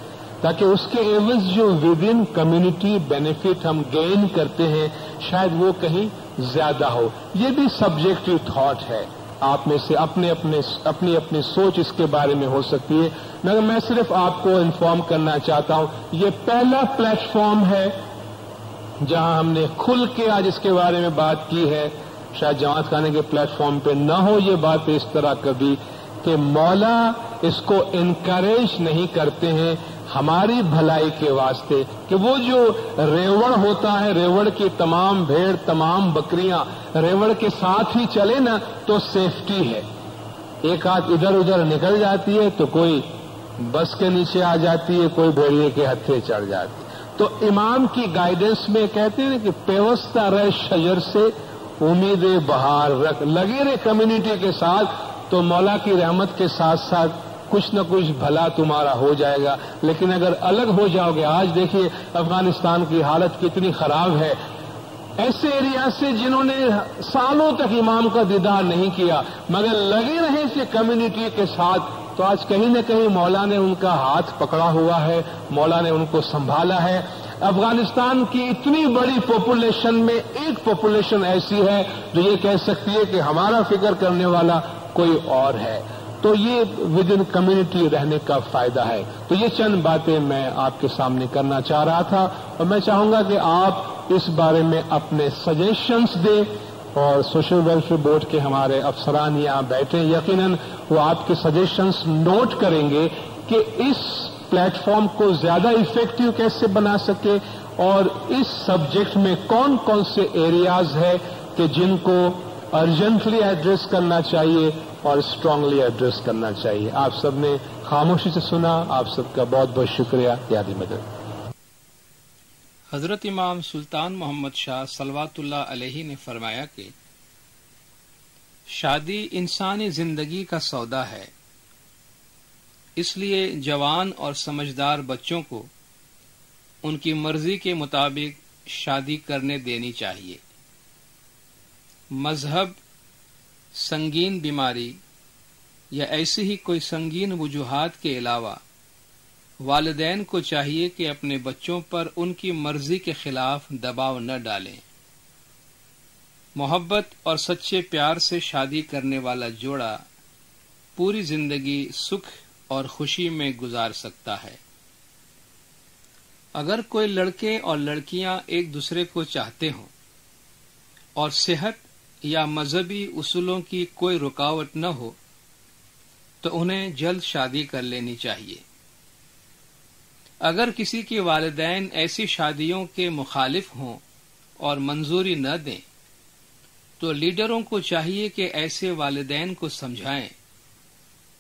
تاکہ اس کے عوض جو ود ان کمیونٹی بینیفٹ ہم گین کرتے ہیں شاید وہ کہیں زیادہ ہو۔ یہ بھی سبجیکٹو تھاٹ ہے، آپ میں سے اپنی سوچ اس کے بارے میں ہو سکتی ہے، مگر میں صرف آپ کو انفارم کرنا چاہتا ہوں یہ پہلا پلیٹ فارم ہے جہاں ہم نے کھل کے آج اس کے بارے میں بات کی ہے۔ شاید جماعت خانے کے پلیٹ فارم پہ نہ ہو یہ بات اس طرح کبھی کہ مولا اس کو انکریج نہیں کرتے ہیں ہماری بھلائی کے واسطے، کہ وہ جو ریوڑ ہوتا ہے، ریوڑ کی تمام بھیڑ تمام بکریاں ریوڑ کے ساتھ ہی چلے نا تو سیفٹی ہے، ایک آدھ ادھر ادھر نکل جاتی ہے تو کوئی بس کے نیچے آ جاتی ہے، کوئی بھیڑیے کے ہتھے چڑھ جاتی ہے۔ تو امام کی گائیڈنس میں کہتے ہیں کہ پیوستہ رہ شجر سے امید بہار رکھ، لگے رہے کمیونٹی کے ساتھ تو مولا کی رحمت کے ساتھ ساتھ کچھ نہ کچھ بھلا تمہارا ہو جائے گا۔ لیکن اگر الگ ہو جاؤ گے، آج دیکھیے افغانستان کی حالت کتنی خراب ہے، ایسے ایریا سے جنہوں نے سالوں تک امام کا دیدار نہیں کیا مگر لگے رہے اسے کمیونٹی کے ساتھ، تو آج کہیں نہ کہیں مولا نے ان کا ہاتھ پکڑا ہوا ہے، مولا نے ان کو سنبھالا ہے۔ افغانستان کی اتنی بڑی پاپولیشن میں ایک پاپولیشن ایسی ہے جو یہ کہہ سکتی ہے کہ ہمارا فکر کرنے والا کوئی اور ہے، تو یہ ود ان کمیونٹی رہنے کا فائدہ ہے۔ تو یہ چند باتیں میں آپ کے سامنے کرنا چاہ رہا تھا، اور میں چاہوں گا کہ آپ اس بارے میں اپنے سجیشنز دیں، اور سوشل ویلفیئر بورڈ کے ہمارے افسران یہاں بیٹھے، یقیناً وہ آپ کے سجیشنز نوٹ کریں گے کہ اس پلیٹ فارم کو زیادہ افیکٹو کیسے بنا سکے، اور اس سبجیکٹ میں کون کون سے ایریاز ہے کہ جن کو ارجنٹلی ایڈریس کرنا چاہیے اور اسٹرانگلی ایڈریس کرنا چاہیے۔ آپ سب نے خاموشی سے سنا، آپ سب کا بہت بہت شکریہ۔ یادی مدد۔ حضرت امام سلطان محمد شاہ صلوات اللہ علیہ نے فرمایا کہ شادی انسانی زندگی کا سودا ہے، اس لیے جوان اور سمجھدار بچوں کو ان کی مرضی کے مطابق شادی کرنے دینی چاہیے۔ مذہب، سنگین بیماری یا ایسی ہی کوئی سنگین وجوہات کے علاوہ والدین کو چاہیے کہ اپنے بچوں پر ان کی مرضی کے خلاف دباؤ نہ ڈالیں۔ محبت اور سچے پیار سے شادی کرنے والا جوڑا پوری زندگی سکھ اور خوشی میں گزار سکتا ہے۔ اگر کوئی لڑکے اور لڑکیاں ایک دوسرے کو چاہتے ہوں اور صحت یا مذہبی اصولوں کی کوئی رکاوٹ نہ ہو تو انہیں جلد شادی کر لینی چاہیے۔ اگر کسی کے والدین ایسی شادیوں کے مخالف ہوں اور منظوری نہ دیں تو لیڈروں کو چاہیے کہ ایسے والدین کو سمجھائیں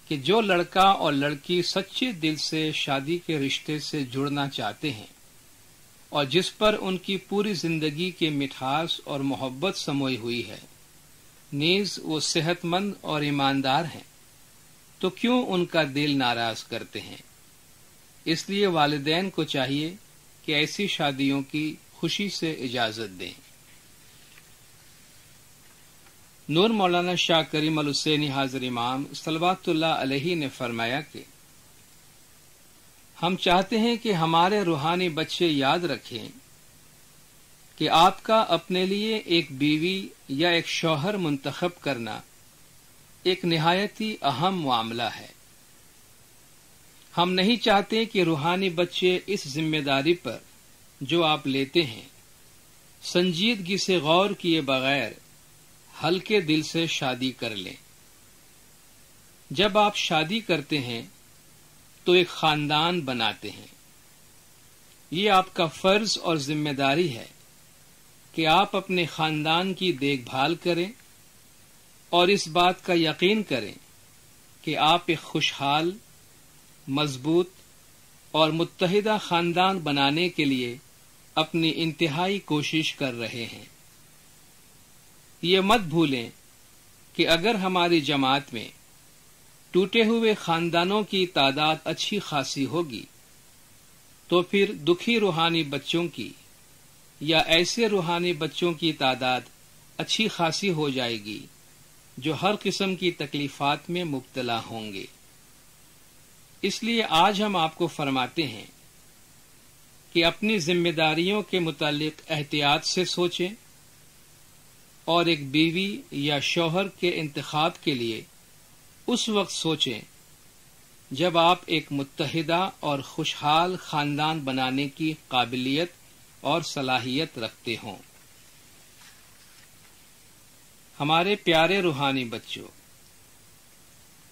کہ جو لڑکا اور لڑکی سچے دل سے شادی کے رشتے سے جڑنا چاہتے ہیں اور جس پر ان کی پوری زندگی کی مٹھاس اور محبت سموئی ہوئی ہے، نیز وہ صحت مند اور ایماندار ہیں، تو کیوں ان کا دل ناراض کرتے ہیں؟ اس لیے والدین کو چاہیے کہ ایسی شادیوں کی خوشی سے اجازت دیں۔ نور مولانا شاہ کریم الحسینی حاضر امام صلوات اللہ علیہ نے فرمایا کہ ہم چاہتے ہیں کہ ہمارے روحانی بچے یاد رکھیں کہ آپ کا اپنے لیے ایک بیوی یا ایک شوہر منتخب کرنا ایک نہایت ہی اہم معاملہ ہے۔ ہم نہیں چاہتے کہ روحانی بچے اس ذمہ داری پر جو آپ لیتے ہیں سنجیدگی سے غور کیے بغیر ہلکے دل سے شادی کر لیں۔ جب آپ شادی کرتے ہیں تو ایک خاندان بناتے ہیں۔ یہ آپ کا فرض اور ذمہ داری ہے کہ آپ اپنے خاندان کی دیکھ بھال کریں اور اس بات کا یقین کریں کہ آپ ایک خوشحال، مضبوط اور متحدہ خاندان بنانے کے لیے اپنی انتہائی کوشش کر رہے ہیں۔ یہ مت بھولیں کہ اگر ہماری جماعت میں ٹوٹے ہوئے خاندانوں کی تعداد اچھی خاصی ہوگی تو پھر دکھی روحانی بچوں کی یا ایسے روحانی بچوں کی تعداد اچھی خاصی ہو جائے گی جو ہر قسم کی تکلیفات میں مبتلا ہوں گے۔ اس لیے آج ہم آپ کو فرماتے ہیں کہ اپنی ذمہ داریوں کے متعلق احتیاط سے سوچیں اور ایک بیوی یا شوہر کے انتخاب کے لیے اس وقت سوچیں جب آپ ایک متحدہ اور خوشحال خاندان بنانے کی قابلیت اور صلاحیت رکھتے ہوں۔ ہمارے پیارے روحانی بچوں،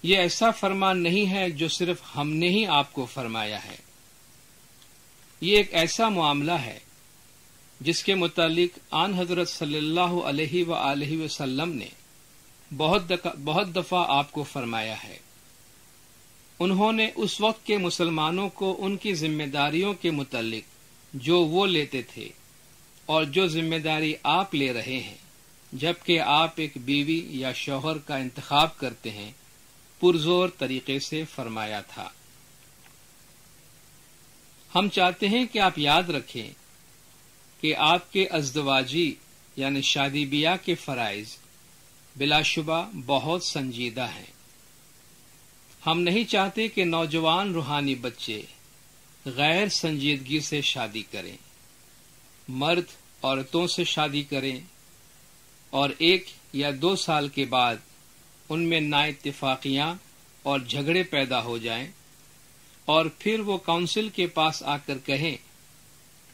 یہ ایسا فرمان نہیں ہے جو صرف ہم نے ہی آپ کو فرمایا ہے۔ یہ ایک ایسا معاملہ ہے جس کے متعلق آن حضرت صلی اللہ علیہ وآلہ وسلم نے بہت دفعہ آپ کو فرمایا ہے۔ انہوں نے اس وقت کے مسلمانوں کو ان کی ذمہ داریوں کے متعلق جو وہ لیتے تھے اور جو ذمہ داری آپ لے رہے ہیں جبکہ آپ ایک بیوی یا شوہر کا انتخاب کرتے ہیں، پرزور طریقے سے فرمایا تھا۔ ہم چاہتے ہیں کہ آپ یاد رکھیں کہ آپ کے ازدواجی یعنی شادی بیاہ کے فرائض بلا شبہ بہت سنجیدہ ہیں۔ ہم نہیں چاہتے کہ نوجوان روحانی بچے غیر سنجیدگی سے شادی کریں، مرد عورتوں سے شادی کریں اور 1 یا 2 سال کے بعد ان میں نااتفاقیاں اور جھگڑے پیدا ہو جائیں اور پھر وہ کونسل کے پاس آ کر کہیں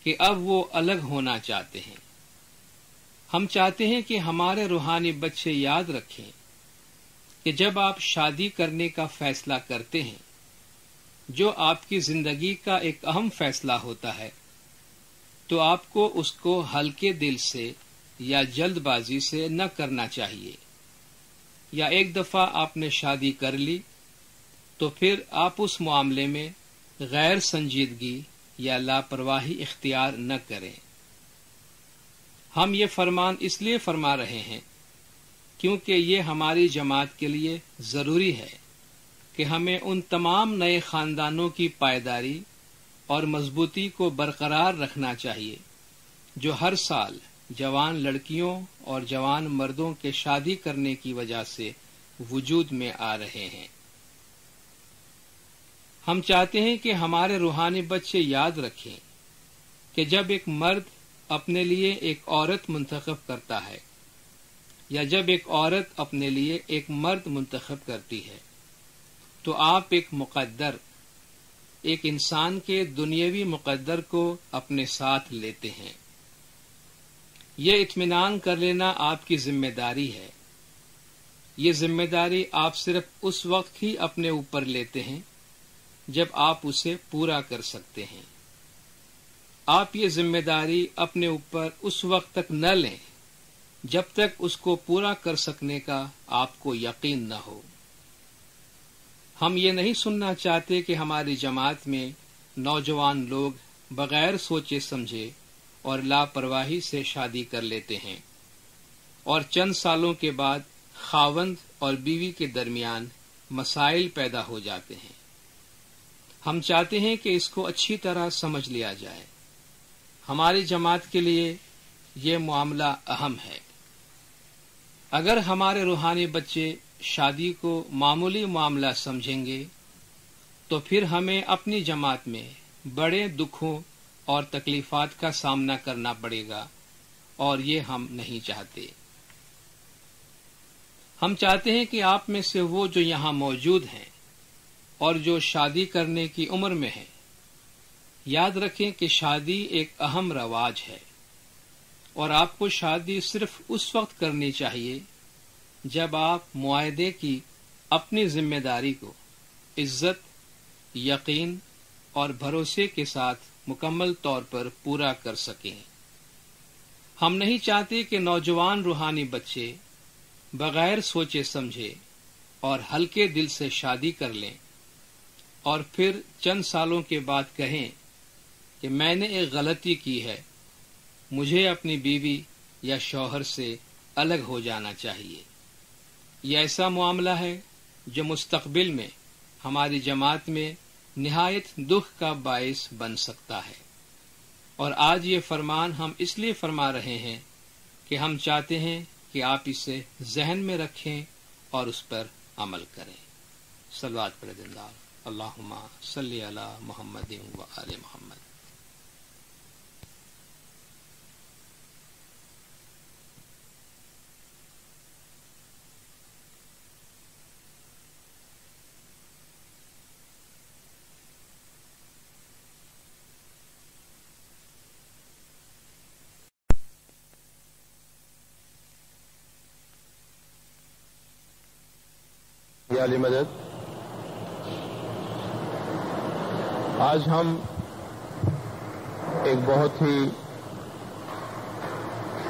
کہ اب وہ الگ ہونا چاہتے ہیں۔ ہم چاہتے ہیں کہ ہمارے روحانی بچے یاد رکھیں کہ جب آپ شادی کرنے کا فیصلہ کرتے ہیں جو آپ کی زندگی کا ایک اہم فیصلہ ہوتا ہے تو آپ کو اس کو ہلکے دل سے یا جلد بازی سے نہ کرنا چاہیے، یا ایک دفعہ آپ نے شادی کر لی تو پھر آپ اس معاملے میں غیر سنجیدگی یا لاپرواہی اختیار نہ کریں۔ ہم یہ فرمان اس لیے فرما رہے ہیں کیونکہ یہ ہماری جماعت کے لیے ضروری ہے کہ ہمیں ان تمام نئے خاندانوں کی پائیداری اور مضبوطی کو برقرار رکھنا چاہیے جو ہر سال جوان لڑکیوں اور جوان مردوں کے شادی کرنے کی وجہ سے وجود میں آ رہے ہیں۔ ہم چاہتے ہیں کہ ہمارے روحانی بچے یاد رکھیں کہ جب ایک مرد اپنے لیے ایک عورت منتخب کرتا ہے یا جب ایک عورت اپنے لیے ایک مرد منتخب کرتی ہے تو آپ ایک مقدر، ایک انسان کے دنیاوی مقدر کو اپنے ساتھ لیتے ہیں۔ یہ اطمینان کر لینا آپ کی ذمہ داری ہے۔ یہ ذمہ داری آپ صرف اس وقت ہی اپنے اوپر لیتے ہیں جب آپ اسے پورا کر سکتے ہیں۔ آپ یہ ذمہ داری اپنے اوپر اس وقت تک نہ لیں جب تک اس کو پورا کر سکنے کا آپ کو یقین نہ ہو۔ ہم یہ نہیں سننا چاہتے کہ ہماری جماعت میں نوجوان لوگ بغیر سوچے سمجھے اور لاپرواہی سے شادی کر لیتے ہیں اور چند سالوں کے بعد خاوند اور بیوی کے درمیان مسائل پیدا ہو جاتے ہیں۔ ہم چاہتے ہیں کہ اس کو اچھی طرح سمجھ لیا جائے۔ ہماری جماعت کے لیے یہ معاملہ اہم ہے۔ اگر ہمارے روحانی بچے شادی کو معمولی معاملہ سمجھیں گے تو پھر ہمیں اپنی جماعت میں بڑے دکھوں اور تکلیفات کا سامنا کرنا پڑے گا، اور یہ ہم نہیں چاہتے۔ ہم چاہتے ہیں کہ آپ میں سے وہ جو یہاں موجود ہیں اور جو شادی کرنے کی عمر میں ہیں یاد رکھیں کہ شادی ایک اہم رواج ہے، اور آپ کو شادی صرف اس وقت کرنی چاہیے جب آپ معاہدے کی اپنی ذمہ داری کو عزت، یقین اور بھروسے کے ساتھ مکمل طور پر پورا کر سکیں۔ ہم نہیں چاہتے کہ نوجوان روحانی بچے بغیر سوچے سمجھے اور ہلکے دل سے شادی کر لیں اور پھر چند سالوں کے بعد کہیں کہ میں نے ایک غلطی کی ہے، مجھے اپنی بیوی یا شوہر سے الگ ہو جانا چاہیے۔ یہ ایسا معاملہ ہے جو مستقبل میں ہماری جماعت میں نہایت دکھ کا باعث بن سکتا ہے، اور آج یہ فرمان ہم اس لیے فرما رہے ہیں کہ ہم چاہتے ہیں کہ آپ اسے ذہن میں رکھیں اور اس پر عمل کریں۔ صلوات پڑھیں دندار، اللہم صلی علی محمد و آل محمد۔ یا علی مدد، آج ہم ایک بہت ہی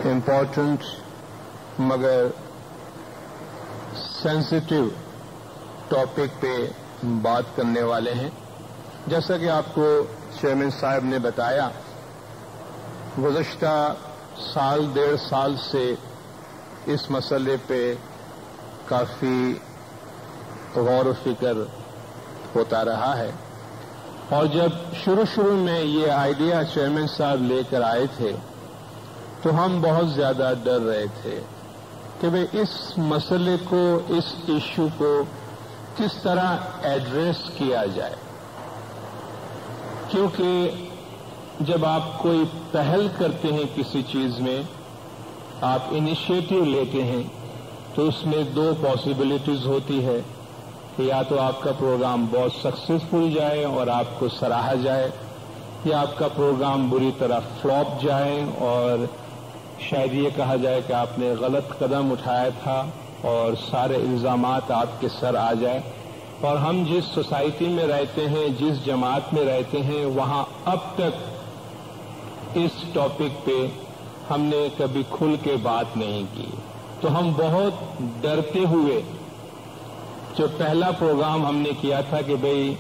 امپورٹنٹ مگر سینسٹیو ٹاپک پہ بات کرنے والے ہیں۔ جیسا کہ آپ کو چیئرمین صاحب نے بتایا، گزشتہ سال ڈیڑھ سال سے اس مسئلے پہ کافی غور و فکر ہوتا رہا ہے، اور جب شروع میں یہ آئیڈیا چیئرمین صاحب لے کر آئے تھے تو ہم بہت زیادہ ڈر رہے تھے کہ بھئی اس مسئلے کو، اس ایشو کو کس طرح ایڈریس کیا جائے، کیونکہ جب آپ کوئی پہل کرتے ہیں کسی چیز میں، آپ انیشیٹو لیتے ہیں تو اس میں دو پاسبلٹیز ہوتی ہے کہ یا تو آپ کا پروگرام بہت سکسیسفل جائے اور آپ کو سراہا جائے، یا آپ کا پروگرام بری طرح فلاپ جائے اور شاید یہ کہا جائے کہ آپ نے غلط قدم اٹھایا تھا اور سارے الزامات آپ کے سر آ جائے۔ اور ہم جس سوسائٹی میں رہتے ہیں، جس جماعت میں رہتے ہیں، وہاں اب تک اس ٹاپک پہ ہم نے کبھی کھل کے بات نہیں کی، تو ہم بہت ڈرتے ہوئے جو پہلا پروگرام ہم نے کیا تھا کہ بھئی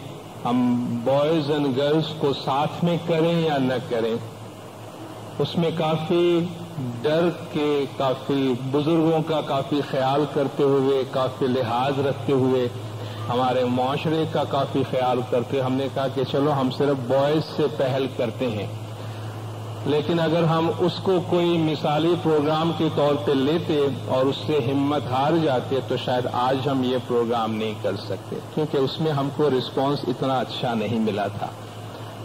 ہم بوائز اینڈ گرلز کو ساتھ میں کریں یا نہ کریں، اس میں کافی ڈر کے، کافی بزرگوں کا کافی خیال کرتے ہوئے، کافی لحاظ رکھتے ہوئے، ہمارے معاشرے کا کافی خیال کرتے ہوئے ہم نے کہا کہ چلو ہم صرف بوائز سے پہل کرتے ہیں، لیکن اگر ہم اس کو کوئی مثالی پروگرام کے طور پہ لیتے اور اس سے ہمت ہار جاتے تو شاید آج ہم یہ پروگرام نہیں کر سکتے، کیونکہ اس میں ہم کو رسپانس اتنا اچھا نہیں ملا تھا۔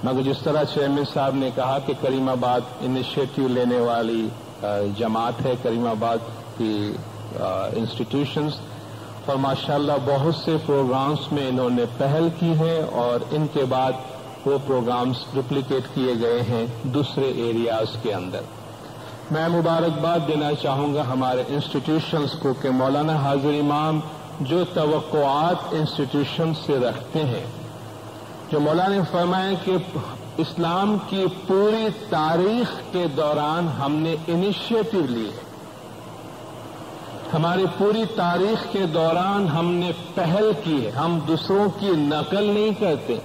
مگر جس طرح چیئرمین صاحب نے کہا کہ کریم آباد انیشیٹو لینے والی جماعت ہے، کریم آباد کی انسٹیٹیوشنز، اور ماشاءاللہ بہت سے پروگرامز میں انہوں نے پہل کی ہے اور ان کے بعد وہ پروگرامز ڈپلیکیٹ کیے گئے ہیں دوسرے ایریاز کے اندر۔ میں مبارکباد دینا چاہوں گا ہمارے انسٹیٹیوشنز کو کہ مولانا حاضر امام جو توقعات انسٹیٹیوشن سے رکھتے ہیں، جو مولانا نے فرمایا کہ اسلام کی پوری تاریخ کے دوران ہم نے انیشیٹو لی ہے، ہماری پوری تاریخ کے دوران ہم نے پہل کی ہے، ہم دوسروں کی نقل نہیں کرتے،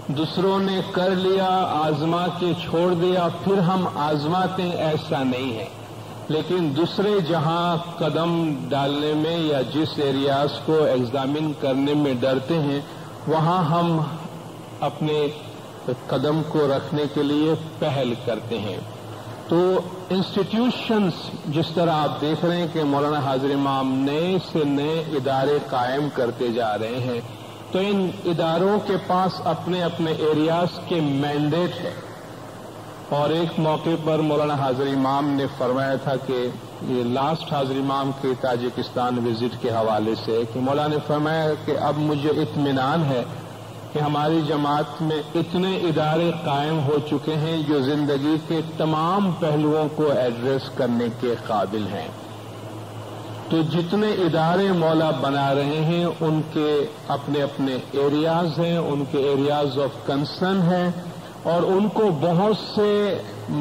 دوسروں نے کر لیا، آزما کے چھوڑ دیا، پھر ہم آزماتے، ایسا نہیں ہے، لیکن دوسرے جہاں قدم ڈالنے میں یا جس ایریاز کو ایگزامن کرنے میں ڈرتے ہیں، وہاں ہم اپنے قدم کو رکھنے کے لیے پہل کرتے ہیں۔ تو انسٹیٹیوشنز جس طرح آپ دیکھ رہے ہیں کہ مولانا حاضر امام نئے سے نئے ادارے قائم کرتے جا رہے ہیں، تو ان اداروں کے پاس اپنے اپنے ایریاز کے مینڈیٹ ہے، اور ایک موقع پر مولانا حاضر امام نے فرمایا تھا کہ یہ لاسٹ حاضر امام کے تاجکستان وزٹ کے حوالے سے کہ مولانا نے فرمایا کہ اب مجھے اطمینان ہے کہ ہماری جماعت میں اتنے ادارے قائم ہو چکے ہیں جو زندگی کے تمام پہلوؤں کو ایڈریس کرنے کے قابل ہیں۔ تو جتنے ادارے مولا بنا رہے ہیں ان کے اپنے اپنے ایریاز ہیں، ان کے ایریاز آف کنسرن ہیں، اور ان کو بہت سے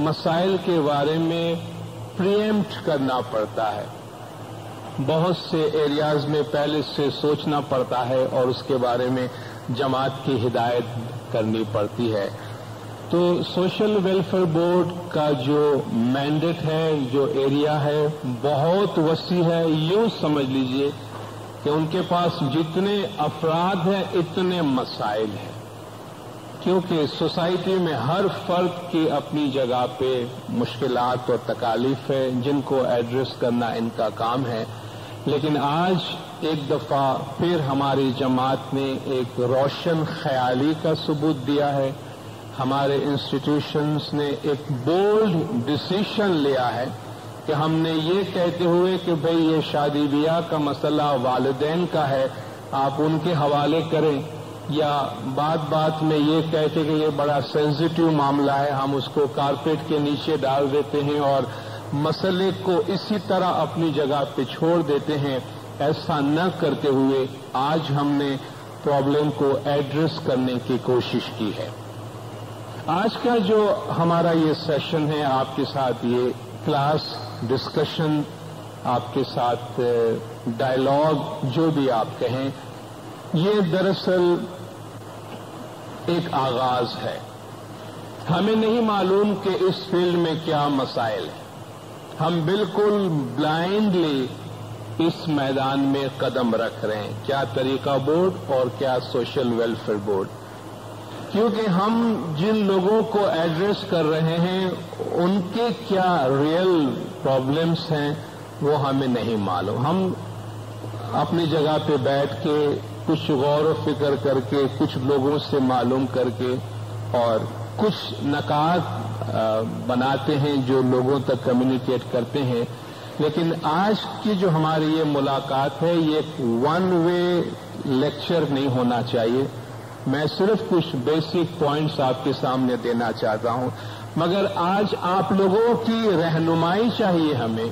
مسائل کے بارے میں پریمپٹ کرنا پڑتا ہے، بہت سے ایریاز میں پہلے سے سوچنا پڑتا ہے اور اس کے بارے میں جماعت کی ہدایت کرنی پڑتی ہے۔ تو سوشل ویلفیئر بورڈ کا جو مینڈیٹ ہے، جو ایریا ہے، بہت وسیع ہے۔ یوں سمجھ لیجئے کہ ان کے پاس جتنے افراد ہیں اتنے مسائل ہیں، کیونکہ سوسائٹی میں ہر فرد کی اپنی جگہ پہ مشکلات اور تکالیف ہے جن کو ایڈریس کرنا ان کا کام ہے۔ لیکن آج ایک دفعہ پھر ہماری جماعت نے ایک روشن خیالی کا ثبوت دیا ہے۔ ہمارے انسٹیٹیوشنز نے ایک بولڈ ڈیسیشن لیا ہے کہ ہم نے یہ کہتے ہوئے کہ بھئی یہ شادی بیاہ کا مسئلہ والدین کا ہے، آپ ان کے حوالے کریں، یا بات میں یہ کہتے کہ یہ بڑا سینسیٹیو معاملہ ہے، ہم اس کو کارپیٹ کے نیچے ڈال دیتے ہیں اور مسئلے کو اسی طرح اپنی جگہ پہ چھوڑ دیتے ہیں۔ ایسا نہ کرتے ہوئے آج ہم نے پرابلم کو ایڈریس کرنے کی کوشش کی ہے۔ آج کا جو ہمارا یہ سیشن ہے، آپ کے ساتھ یہ کلاس ڈسکشن، آپ کے ساتھ ڈائلاگ، جو بھی آپ کہیں، یہ دراصل ایک آغاز ہے۔ ہمیں نہیں معلوم کہ اس فیلڈ میں کیا مسائل ہیں، ہم بالکل بلائنڈلی اس میدان میں قدم رکھ رہے ہیں، کیا طریقہ بورڈ اور کیا سوشل ویلفیئر بورڈ، کیونکہ ہم جن لوگوں کو ایڈریس کر رہے ہیں ان کے کیا ریئل پرابلمس ہیں وہ ہمیں نہیں معلوم۔ ہم اپنی جگہ پہ بیٹھ کے کچھ غور و فکر کر کے، کچھ لوگوں سے معلوم کر کے اور کچھ نکات بناتے ہیں جو لوگوں تک کمیونیکیٹ کرتے ہیں، لیکن آج کی جو ہماری یہ ملاقات ہے یہ ون وے لیکچر نہیں ہونا چاہیے۔ میں صرف کچھ بیسک پوائنٹس آپ کے سامنے دینا چاہتا ہوں، مگر آج آپ لوگوں کی رہنمائی چاہیے ہمیں،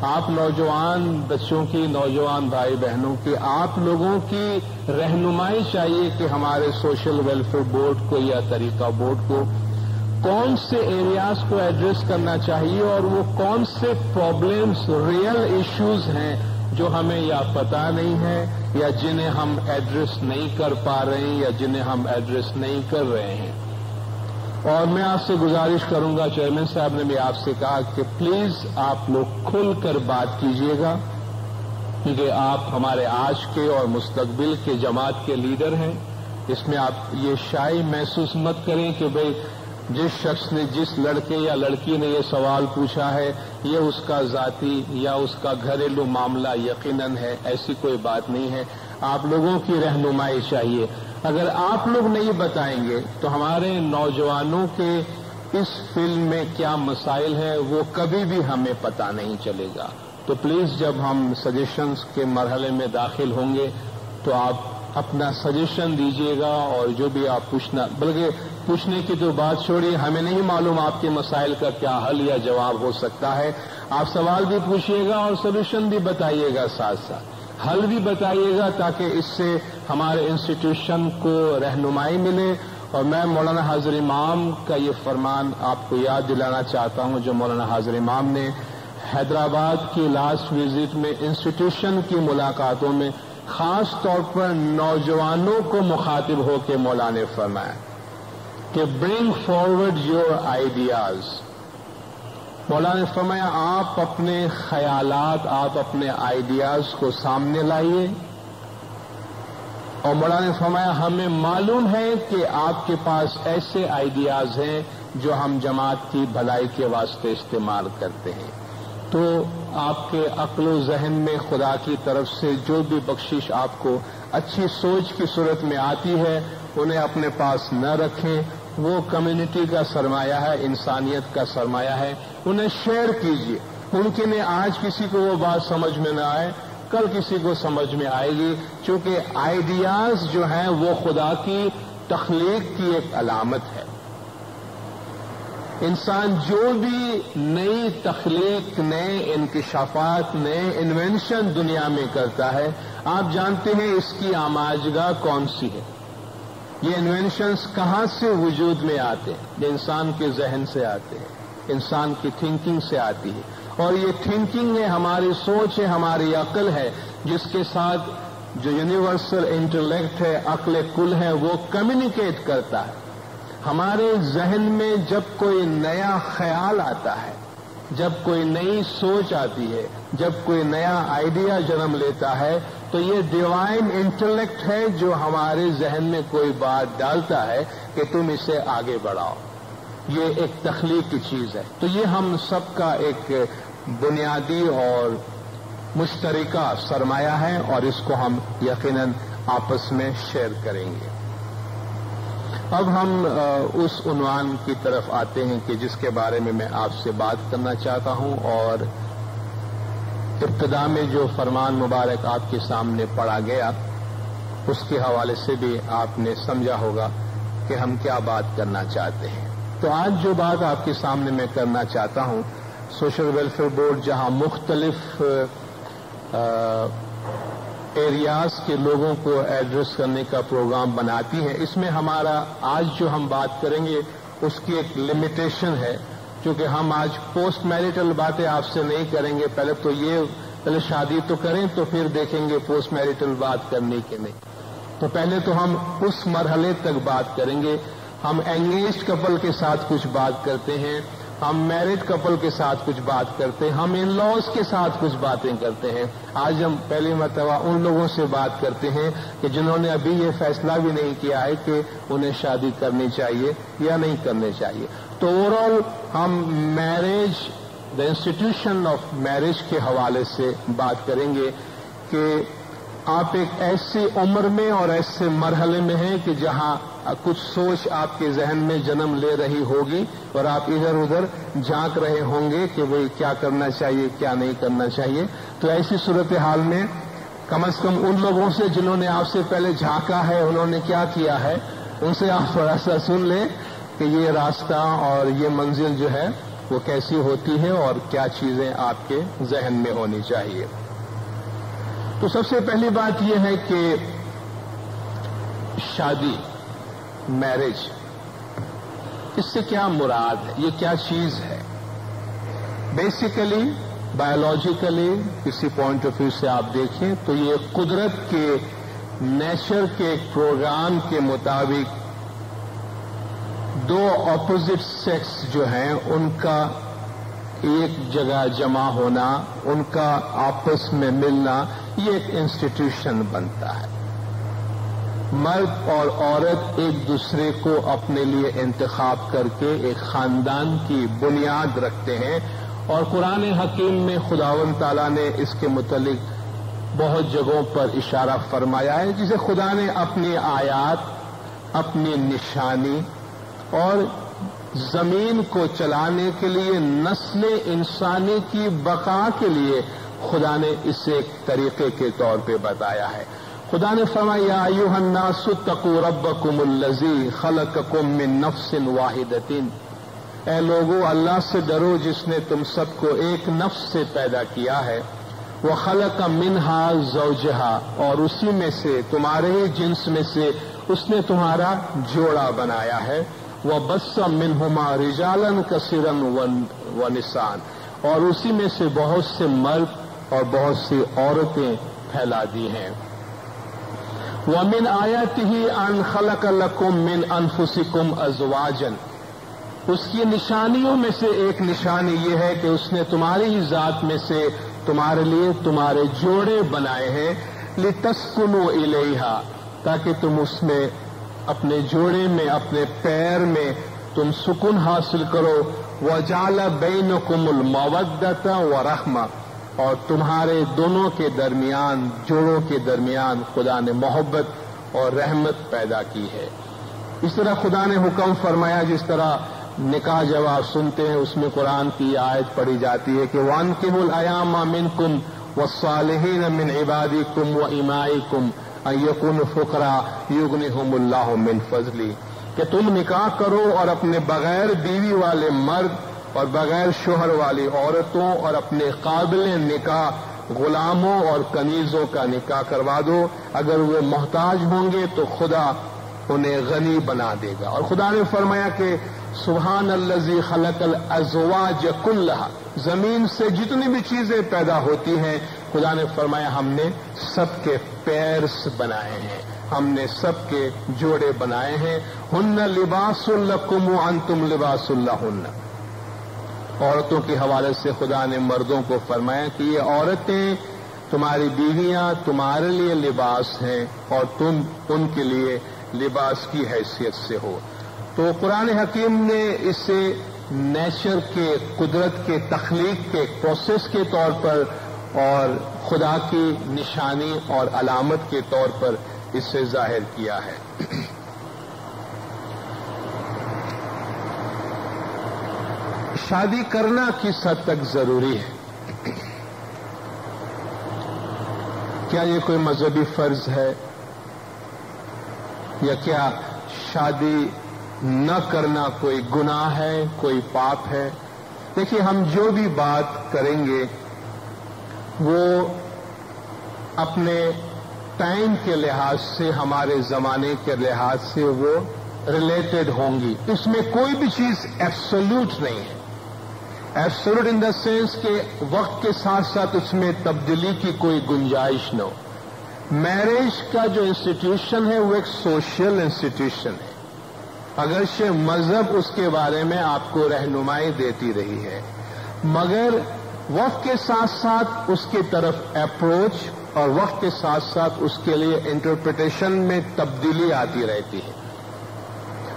آپ نوجوان بچوں کی، نوجوان بھائی بہنوں کی، آپ لوگوں کی رہنمائی چاہیے کہ ہمارے سوشل ویلفیئر بورڈ کو یا طریقہ بورڈ کو کون سے ایریاز کو ایڈریس کرنا چاہیے اور وہ کون سے پرابلمس، ریئل ایشوز ہیں جو ہمیں یا پتہ نہیں ہے یا جنہیں ہم ایڈریس نہیں کر پا رہے ہیں یا جنہیں ہم ایڈریس نہیں کر رہے ہیں۔ اور میں آپ سے گزارش کروں گا، چیئرمین صاحب نے بھی آپ سے کہا کہ پلیز آپ لوگ کھل کر بات کیجیے گا، کیونکہ آپ ہمارے آج کے اور مستقبل کے جماعت کے لیڈر ہیں۔ اس میں آپ یہ شائع محسوس مت کریں کہ بھئی جس شخص نے، جس لڑکے یا لڑکی نے یہ سوال پوچھا ہے یہ اس کا ذاتی یا اس کا گھریلو معاملہ یقیناً ہے، ایسی کوئی بات نہیں ہے۔ آپ لوگوں کی رہنمائی چاہیے۔ اگر آپ لوگ نہیں بتائیں گے تو ہمارے نوجوانوں کے اس فیلڈ میں کیا مسائل ہیں وہ کبھی بھی ہمیں پتہ نہیں چلے گا۔ تو پلیز جب ہم سجیشنز کے مرحلے میں داخل ہوں گے تو آپ اپنا سجیشن دیجیے گا، اور جو بھی آپ پوچھنے کی تو بات چھوڑیے، ہمیں نہیں معلوم آپ کے مسائل کا کیا حل یا جواب ہو سکتا ہے۔ آپ سوال بھی پوچھیے گا اور سولوشن بھی بتائیے گا، ساتھ ساتھ حل بھی بتائیے گا، تاکہ اس سے ہمارے انسٹیٹیوشن کو رہنمائی ملے۔ اور میں مولانا حاضر امام کا یہ فرمان آپ کو یاد دلانا چاہتا ہوں، جو مولانا حاضر امام نے حیدرآباد کی لاسٹ وزٹ میں انسٹیٹیوشن کی ملاقاتوں میں خاص طور پر نوجوانوں کو مخاطب ہو کے مولانا نے فرمایا کہ برنگ فارورڈ یور آئیڈیاز۔ مولانا نے فرمایا آپ اپنے خیالات، آپ اپنے آئیڈیاز کو سامنے لائیے، اور مولانا نے فرمایا ہمیں معلوم ہے کہ آپ کے پاس ایسے آئیڈیاز ہیں جو ہم جماعت کی بھلائی کے واسطے استعمال کرتے ہیں۔ تو آپ کے عقل و ذہن میں خدا کی طرف سے جو بھی بخشش آپ کو اچھی سوچ کی صورت میں آتی ہے انہیں اپنے پاس نہ رکھیں، وہ کمیونٹی کا سرمایہ ہے، انسانیت کا سرمایہ ہے، انہیں شیئر کیجیے۔ ممکن ہے آج کسی کو وہ بات سمجھ میں نہ آئے، کل کسی کو سمجھ میں آئے گی، کیونکہ آئیڈیاز جو ہیں وہ خدا کی تخلیق کی ایک علامت ہے۔ انسان جو بھی نئی تخلیق، نئے انکشافات، نئے انوینشن دنیا میں کرتا ہے، آپ جانتے ہیں اس کی آماجگاہ کون سی ہے، یہ انوینشنز کہاں سے وجود میں آتے ہیں؟ یہ انسان کے ذہن سے آتے ہیں، انسان کی تھنکنگ سے آتی ہے، اور یہ تھنکنگ ہے، ہماری سوچ ہے، ہماری عقل ہے، جس کے ساتھ جو یونیورسل انٹلیکٹ ہے، عقل کل ہے، وہ کمیونیکیٹ کرتا ہے۔ ہمارے ذہن میں جب کوئی نیا خیال آتا ہے، جب کوئی نئی سوچ آتی ہے، جب کوئی نیا آئیڈیا جنم لیتا ہے، تو یہ ڈیوائن انٹلیکٹ ہے جو ہمارے ذہن میں کوئی بات ڈالتا ہے کہ تم اسے آگے بڑھاؤ۔ یہ ایک تخلیق کی چیز ہے۔ تو یہ ہم سب کا ایک بنیادی اور مشترکہ سرمایہ ہے، اور اس کو ہم یقیناً آپس میں شیئر کریں گے۔ اب ہم اس عنوان کی طرف آتے ہیں کہ جس کے بارے میں آپ سے بات کرنا چاہتا ہوں، اور ابتدا میں جو فرمان مبارک آپ کے سامنے پڑھا گیا اس کے حوالے سے بھی آپ نے سمجھا ہوگا کہ ہم کیا بات کرنا چاہتے ہیں۔ تو آج جو بات آپ کے سامنے میں کرنا چاہتا ہوں، سوشل ویلفیئر بورڈ جہاں مختلف ایریاز کے لوگوں کو ایڈریس کرنے کا پروگرام بناتی ہے، اس میں ہمارا آج جو ہم بات کریں گے اس کی ایک لمیٹیشن ہے، کیونکہ ہم آج پوسٹ میرٹل باتیں آپ سے نہیں کریں گے۔ پہلے شادی تو کریں، تو پھر دیکھیں گے پوسٹ میرٹل بات کرنے کے نہیں۔ تو پہلے تو ہم اس مرحلے تک بات کریں گے۔ ہم انگیجڈ کپل کے ساتھ کچھ بات کرتے ہیں، ہم میرڈ کپل کے ساتھ کچھ بات کرتے ہیں، ہم ان لاز کے ساتھ کچھ باتیں کرتے ہیں۔ آج ہم پہلی مرتبہ ان لوگوں سے بات کرتے ہیں کہ جنہوں نے ابھی یہ فیصلہ بھی نہیں کیا ہے کہ انہیں شادی کرنی چاہیے یا نہیں کرنی چاہیے۔ تو اوور آل ہم marriage, the institution of marriage کے حوالے سے بات کریں گے کہ آپ ایک ایسی عمر میں اور ایسے مرحلے میں ہیں کہ جہاں کچھ سوچ آپ کے ذہن میں جنم لے رہی ہوگی، اور آپ ادھر ادھر جھانک رہے ہوں گے کہ وہی کیا کرنا چاہیے، کیا نہیں کرنا چاہیے۔ تو ایسی صورتحال میں کم از کم ان لوگوں سے جنہوں نے آپ سے پہلے جھانکا ہے، انہوں نے کیا کیا ہے، ان سے آپ تھوڑا سا سن لیں کہ یہ راستہ اور یہ منزل جو ہے وہ کیسی ہوتی ہے اور کیا چیزیں آپ کے ذہن میں ہونی چاہیے۔ تو سب سے پہلی بات یہ ہے کہ شادی، میرج، اس سے کیا مراد ہے، یہ کیا چیز ہے؟ بیسیکلی بایولوجیکلی کسی پوائنٹ آف ویو سے آپ دیکھیں تو یہ قدرت کے نیچر کے ایک پروگرام کے مطابق دو اپوزٹ سیکس جو ہیں ان کا ایک جگہ جمع ہونا، ان کا آپس میں ملنا، یہ ایک انسٹیٹیوشن بنتا ہے۔ مرد اور عورت ایک دوسرے کو اپنے لیے انتخاب کر کے ایک خاندان کی بنیاد رکھتے ہیں، اور قرآن حکیم میں خداوند تعالیٰ نے اس کے متعلق بہت جگہوں پر اشارہ فرمایا ہے، جسے خدا نے اپنی آیات، اپنی نشانی اور زمین کو چلانے کے لیے، نسل انسانی کی بقا کے لیے خدا نے اسے ایک طریقے کے طور پہ بتایا ہے۔ خدا نے فرمایا یا ایھا الناس اتقوا ربکم الذی خلقکم من نفس واحدۃ، اے لوگو اللہ سے ڈرو جس نے تم سب کو ایک نفس سے پیدا کیا ہے، وخلق منہا زوجہا، اور اسی میں سے تمہارے ہی جنس میں سے اس نے تمہارا جوڑا بنایا ہے، وبث منہما رجالا کثیرا ونساء، اور اسی میں سے بہت سے مرد اور بہت سی عورتیں پھیلا دی ہیں۔ وَمِنْ آيَاتِهِ أَنْ خَلَقَ لَكُم مِّنْ أَنفُسِكُمْ أَزْوَاجًا، اس کی نشانیوں میں سے ایک نشانی یہ ہے کہ اس نے تمہاری ہی ذات میں سے تمہارے لیے تمہارے جوڑے بنائے ہیں، لِتَسْكُنُوا إِلَيْهَا، تاکہ تم اس میں اپنے جوڑے میں، اپنے پیر میں تم سکون حاصل کرو، وَجَعَلَ بَيْنَكُمُ الْمَوَدَّةَ وَرَحْمَةَ، اور تمہارے دونوں کے درمیان، جوڑوں کے درمیان خدا نے محبت اور رحمت پیدا کی ہے۔ اس طرح خدا نے حکم فرمایا، جس طرح نکاح جب آپ سنتے ہیں اس میں قرآن کی آیت پڑھی جاتی ہے کہ وَأَنكِحُوا الْأَيَامَ مِنكُمْ وَالصَّالِحِينَ مِنْ عِبَادِكُمْ وَإِمَائِكُمْ أَن يَكُونُوا فُقَرَاءَ يُغْنِهُمُ اللَّهُ مِنْ فَضْلِهِ، کہ تم نکاح کرو اور اپنے بغیر بیوی والے مرد اور بغیر شوہر والی عورتوں اور اپنے قابل نکاح غلاموں اور کنیزوں کا نکاح کروا دو، اگر وہ محتاج ہوں گے تو خدا انہیں غنی بنا دے گا۔ اور خدا نے فرمایا کہ سبحان الذی خلق الازواج کلھا، زمین سے جتنی بھی چیزیں پیدا ہوتی ہیں خدا نے فرمایا ہم نے سب کے پیرس بنائے ہیں، ہم نے سب کے جوڑے بنائے ہیں، ہن لباس لکم وانتم لباس لہن۔ عورتوں کے حوالے سے خدا نے مردوں کو فرمایا کہ یہ عورتیں تمہاری بیویاں تمہارے لیے لباس ہیں اور تم ان کے لیے لباس کی حیثیت سے ہو۔ تو قرآن حکیم نے اسے نیچر کے، قدرت کے، تخلیق کے پروسیس کے طور پر اور خدا کی نشانی اور علامت کے طور پر اسے ظاہر کیا ہے۔ شادی کرنا کس حد تک ضروری ہے؟ کیا یہ کوئی مذہبی فرض ہے یا کیا شادی نہ کرنا کوئی گناہ ہے، کوئی پاپ ہے؟ دیکھیے، ہم جو بھی بات کریں گے وہ اپنے ٹائم کے لحاظ سے، ہمارے زمانے کے لحاظ سے وہ ریلیٹڈ ہوں گی۔ اس میں کوئی بھی چیز ایبسولوٹ نہیں ہے، ایبسولوٹ ان دا سینس کہ وقت کے ساتھ ساتھ اس میں تبدیلی کی کوئی گنجائش نہ ہو۔ میرج کا جو انسٹیٹیوشن ہے وہ ایک سوشل انسٹیٹیوشن ہے، اگرچہ مذہب اس کے بارے میں آپ کو رہنمائی دیتی رہی ہے، مگر وقت کے ساتھ ساتھ اس کی طرف اپروچ اور وقت کے ساتھ ساتھ اس کے لیے انٹرپریٹیشن میں تبدیلی آتی رہتی ہے،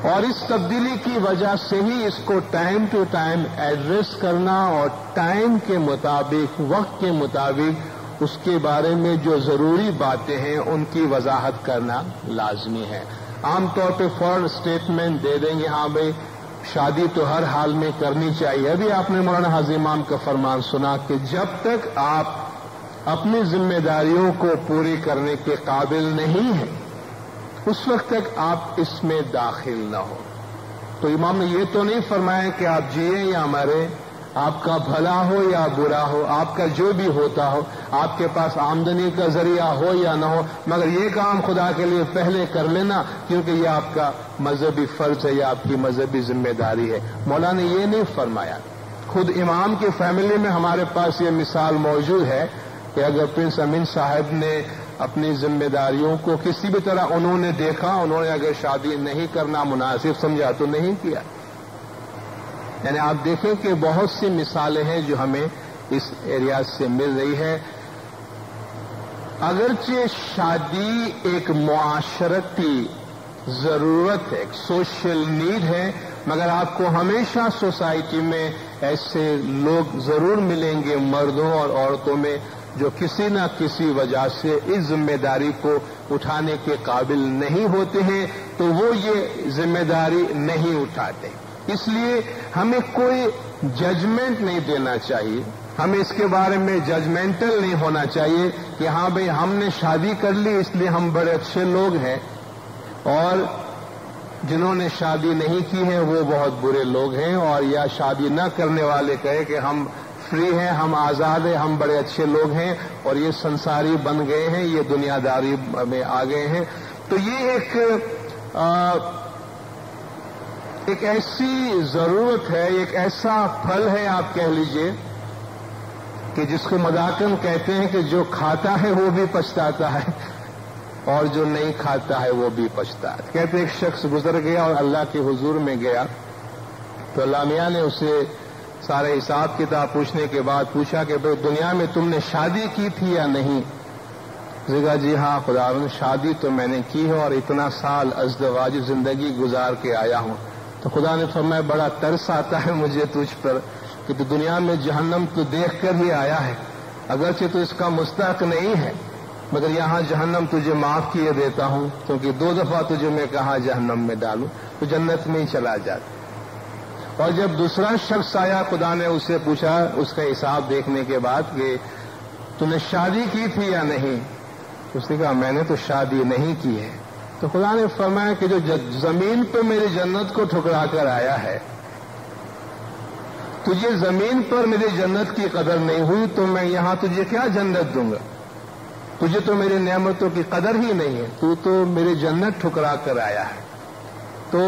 اور اس تبدیلی کی وجہ سے ہی اس کو ٹائم ٹو ٹائم ایڈریس کرنا اور ٹائم کے مطابق، وقت کے مطابق اس کے بارے میں جو ضروری باتیں ہیں ان کی وضاحت کرنا لازمی ہے۔ عام طور پہ فوراً اسٹیٹمنٹ دے دیں گے ہاں بھائی شادی تو ہر حال میں کرنی چاہیے۔ ابھی آپ نے مولانا حاجی امام کا فرمان سنا کہ جب تک آپ اپنی ذمہ داریوں کو پوری کرنے کے قابل نہیں ہیں اس وقت تک آپ اس میں داخل نہ ہو۔ تو امام نے یہ تو نہیں فرمایا کہ آپ جئیں یا مریں، آپ کا بھلا ہو یا برا ہو، آپ کا جو بھی ہوتا ہو، آپ کے پاس آمدنی کا ذریعہ ہو یا نہ ہو، مگر یہ کام خدا کے لیے پہلے کر لینا کیونکہ یہ آپ کا مذہبی فرض ہے یا آپ کی مذہبی ذمہ داری ہے۔ مولانا نے یہ نہیں فرمایا۔ خود امام کی فیملی میں ہمارے پاس یہ مثال موجود ہے کہ اگر پرنس امین صاحب نے اپنی ذمہ داریوں کو کسی بھی طرح انہوں نے دیکھا، انہوں نے اگر شادی نہیں کرنا مناسب سمجھا تو نہیں کیا۔ یعنی آپ دیکھیں کہ بہت سی مثالیں ہیں جو ہمیں اس ایریا سے مل رہی ہے۔ اگرچہ شادی ایک معاشرتی ضرورت ہے، ایک سوشل نیڈ ہے، مگر آپ کو ہمیشہ سوسائٹی میں ایسے لوگ ضرور ملیں گے، مردوں اور عورتوں میں، جو کسی نہ کسی وجہ سے اس ذمہ داری کو اٹھانے کے قابل نہیں ہوتے ہیں، تو وہ یہ ذمہ داری نہیں اٹھاتے۔ اس لیے ہمیں کوئی ججمنٹ نہیں دینا چاہیے، ہمیں اس کے بارے میں ججمنٹل نہیں ہونا چاہیے کہ ہاں بھئی ہم نے شادی کر لی اس لیے ہم بڑے اچھے لوگ ہیں اور جنہوں نے شادی نہیں کی ہے وہ بہت برے لوگ ہیں، اور یا شادی نہ کرنے والے کہے کہ ہم فری ہیں، ہم آزاد ہیں، ہم بڑے اچھے لوگ ہیں اور یہ سنساری بن گئے ہیں، یہ دنیا داری میں آ گئے ہیں۔ تو یہ ایک ایسی ضرورت ہے، ایک ایسا پھل ہے آپ کہہ لیجئے کہ جس کو مذاقاً کہتے ہیں کہ جو کھاتا ہے وہ بھی پچھتاتا ہے اور جو نہیں کھاتا ہے وہ بھی پچھتا ہے۔ کہتے ایک شخص گزر گیا اور اللہ کے حضور میں گیا تو اللہ میاں نے اسے سارے حساب کتاب پوچھنے کے بعد پوچھا کہ بھئی دنیا میں تم نے شادی کی تھی یا نہیں؟ کہا جی ہاں خداوند شادی تو میں نے کی ہے اور اتنا سال ازدواجی زندگی گزار کے آیا ہوں۔ تو خدا نے فرمایا بڑا ترس آتا ہے مجھے تجھ پر کہ تو دنیا میں جہنم تو دیکھ کر ہی آیا ہے، اگرچہ تو اس کا مستحق نہیں ہے، مگر یہاں جہنم تجھے معاف کیے دیتا ہوں کیونکہ 2 دفعہ تجھے میں کہاں جہنم میں ڈالوں، تو جنت میں ہی چلا جاتا۔ اور جب دوسرا شخص آیا خدا نے اس سے پوچھا اس کا حساب دیکھنے کے بعد کہ تو نے شادی کی تھی یا نہیں؟ اس نے کہا میں نے تو شادی نہیں کی ہے۔ تو خدا نے فرمایا کہ جو زمین پہ میری جنت کو ٹھکرا کر آیا ہے، تجھے زمین پر میری جنت کی قدر نہیں ہوئی تو میں یہاں تجھے کیا جنت دوں گا؟ تجھے تو میری نعمتوں کی قدر ہی نہیں ہے، تو میری جنت ٹھکرا کر آیا ہے۔ تو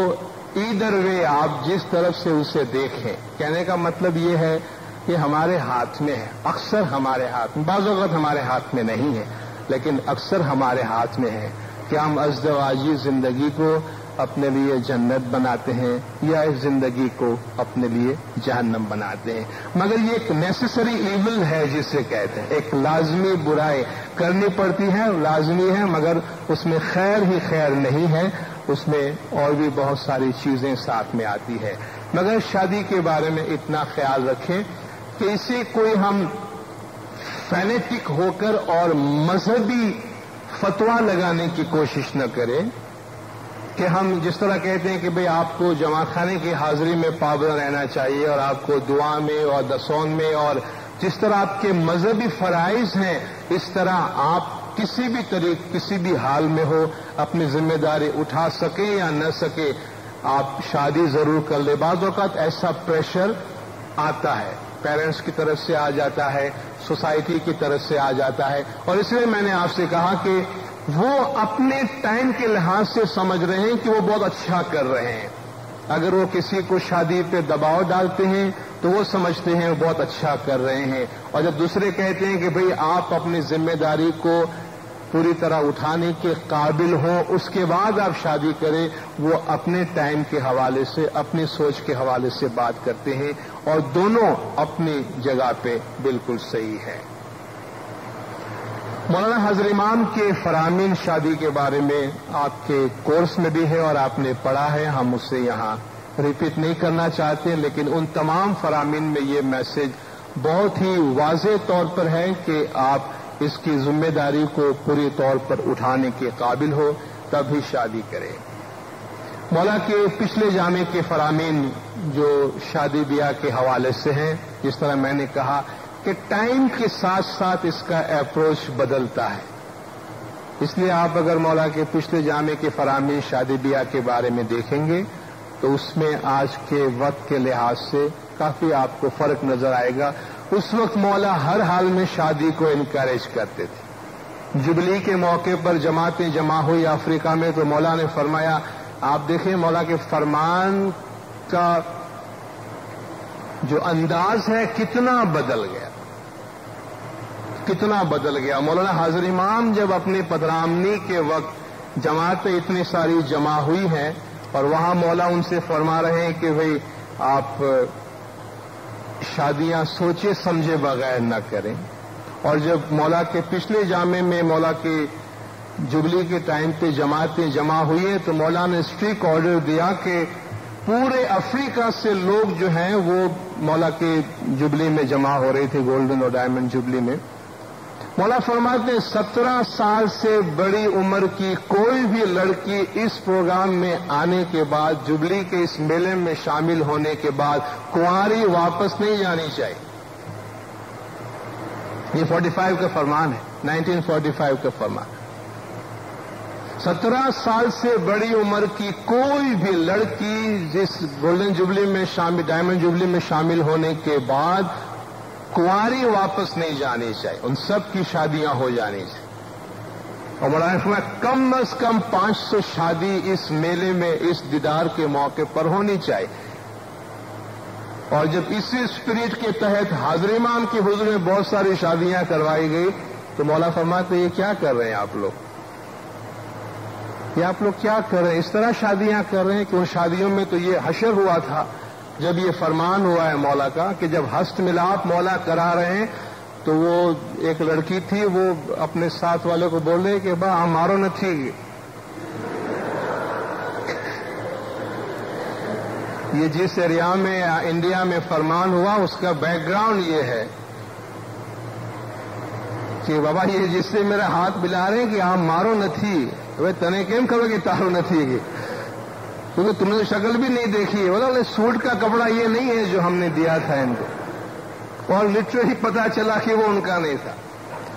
ادھر وے آپ جس طرف سے اسے دیکھیں. کہنے کا مطلب یہ ہے کہ ہمارے ہاتھ میں ہے، اکثر ہمارے ہاتھ میں، بعض اوقات ہمارے ہاتھ میں نہیں ہے لیکن اکثر ہمارے ہاتھ میں ہے کہ ہم ازدواجی زندگی کو اپنے لیے جنت بناتے ہیں یا اس زندگی کو اپنے لیے جہنم بناتے ہیں. مگر یہ ایک نیسیسری ایول ہے جسے کہتے ہیں، ایک لازمی برائی کرنی پڑتی ہے، لازمی ہے، مگر اس میں خیر ہی خیر نہیں ہے، اس میں اور بھی بہت ساری چیزیں ساتھ میں آتی ہے. مگر شادی کے بارے میں اتنا خیال رکھیں کہ اسے کوئی ہم فینیٹک ہو کر اور مذہبی فتویٰ لگانے کی کوشش نہ کریں کہ ہم جس طرح کہتے ہیں کہ بھئی آپ کو جماعت خانے کی حاضری میں پابند رہنا چاہیے اور آپ کو دعا میں اور دسون میں اور جس طرح آپ کے مذہبی فرائض ہیں اس طرح آپ کسی بھی طریق کسی بھی حال میں ہو اپنی ذمہ داری اٹھا سکیں یا نہ سکے آپ شادی ضرور کر لیں. بعض اوقات ایسا پریشر آتا ہے، پیرنٹس کی طرف سے آ جاتا ہے، سوسائٹی کی طرف سے آ جاتا ہے، اور اس لیے میں نے آپ سے کہا کہ وہ اپنے ٹائم کے لحاظ سے سمجھ رہے ہیں کہ وہ بہت اچھا کر رہے ہیں. اگر وہ کسی کو شادی پہ دباؤ ڈالتے ہیں تو وہ سمجھتے ہیں وہ بہت اچھا کر رہے ہیں، اور جب دوسرے کہتے ہیں کہ بھئی آپ اپنی ذمہ داری کو پوری طرح اٹھانے کے قابل ہوں اس کے بعد آپ شادی کریں، وہ اپنے ٹائم کے حوالے سے اپنی سوچ کے حوالے سے بات کرتے ہیں اور دونوں اپنی جگہ پہ بالکل صحیح ہے. مولانا حضرت امام کے فرامین شادی کے بارے میں آپ کے کورس میں بھی ہے اور آپ نے پڑھا ہے، ہم اسے یہاں ریپیٹ نہیں کرنا چاہتے، لیکن ان تمام فرامین میں یہ میسج بہت ہی واضح طور پر ہے کہ آپ اس کی ذمہ داری کو پوری طور پر اٹھانے کے قابل ہو تب ہی شادی کریں. مولا کے پچھلے جامع کے فرامین جو شادی بیاہ کے حوالے سے ہیں، جس طرح میں نے کہا کہ ٹائم کے ساتھ ساتھ اس کا اپروچ بدلتا ہے، اس لیے آپ اگر مولا کے پچھلے جامع کے فرامین شادی بیاہ کے بارے میں دیکھیں گے تو اس میں آج کے وقت کے لحاظ سے کافی آپ کو فرق نظر آئے گا. اس وقت مولا ہر حال میں شادی کو انکریج کرتے تھے. جبلی کے موقع پر جماعتیں جمع ہوئی افریقہ میں تو مولا نے فرمایا، آپ دیکھیں مولا کے فرمان کا جو انداز ہے کتنا بدل گیا، کتنا بدل گیا. مولانا حضرت امام جب اپنی پدرامنی کے وقت جماعتیں اتنی ساری جمع ہوئی ہیں اور وہاں مولا ان سے فرما رہے ہیں کہ بھئی آپ شادیاں سوچے سمجھے بغیر نہ کریں، اور جب مولا کے پچھلے جامع میں مولا کے جبلی کے ٹائم پہ جماعتیں جمع ہوئی ہیں تو مولا نے اسٹرکٹ آرڈر دیا کہ پورے افریقہ سے لوگ جو ہیں وہ مولا کے جبلی میں جمع ہو رہے تھے، گولڈن اور ڈائمنڈ جبلی میں. مولا فرماتے ہیں 17 سال سے بڑی عمر کی کوئی بھی لڑکی اس پروگرام میں آنے کے بعد جبلی کے اس میلے میں شامل ہونے کے بعد کنواری واپس نہیں جانی چاہیے. یہ 45 کا فرمان ہے، 1945 کا فرمان. 17 سال سے بڑی عمر کی کوئی بھی لڑکی جس گولڈن جبلی میں شامل ڈائمنڈ جبلی میں شامل ہونے کے بعد کنواری واپس نہیں جانی چاہیے، ان سب کی شادیاں ہو جانی چاہیے. اور مولانا فرمایا کم از کم 500 شادی اس میلے میں اس دیدار کے موقع پر ہونی چاہیے. اور جب اسی اسپرٹ کے تحت حضرت امام کی حضور میں بہت ساری شادیاں کروائی گئی تو مولا فرماتے یہ کیا کر رہے ہیں آپ لوگ، یہ آپ لوگ کیا کر رہے ہیں، اس طرح شادیاں کر رہے ہیں کہ ان شادیوں میں تو یہ حشر ہوا تھا جب یہ فرمان ہوا ہے مولا کا کہ جب ہست ملاپ مولا کرا رہے ہیں تو وہ ایک لڑکی تھی وہ اپنے ساتھ والے کو بول رہے کہ با ہمارو نہ تھی. یہ جس ایریا میں انڈیا میں فرمان ہوا اس کا بیک گراؤنڈ یہ ہے کہ بابا یہ جس سے میرا ہاتھ ملا رہے ہیں کہ آپ مارو نہ تھی، وہ تنے کیم کرو کہ تارو نہ تھی، کیونکہ تم نے تو شکل بھی نہیں دیکھی ہے. بولا سوٹ کا کپڑا یہ نہیں ہے جو ہم نے دیا تھا ان کو، اور لٹرلی پتا چلا کہ وہ ان کا نہیں تھا.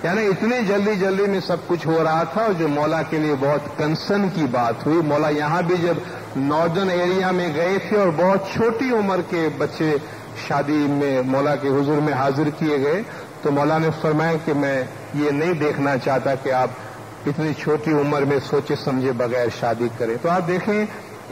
یعنی اتنی جلدی جلدی میں سب کچھ ہو رہا تھا اور جو مولا کے لیے بہت کنسرن کی بات ہوئی. مولا یہاں بھی جب ناردرن ایریا میں گئے تھے اور بہت چھوٹی عمر کے بچے شادی میں مولا کے حضور میں حاضر کیے گئے تو مولا نے فرمایا کہ میں یہ نہیں دیکھنا چاہتا کہ آپ اتنی چھوٹی عمر میں سوچے سمجھے بغیر شادی کریں. تو آپ دیکھیں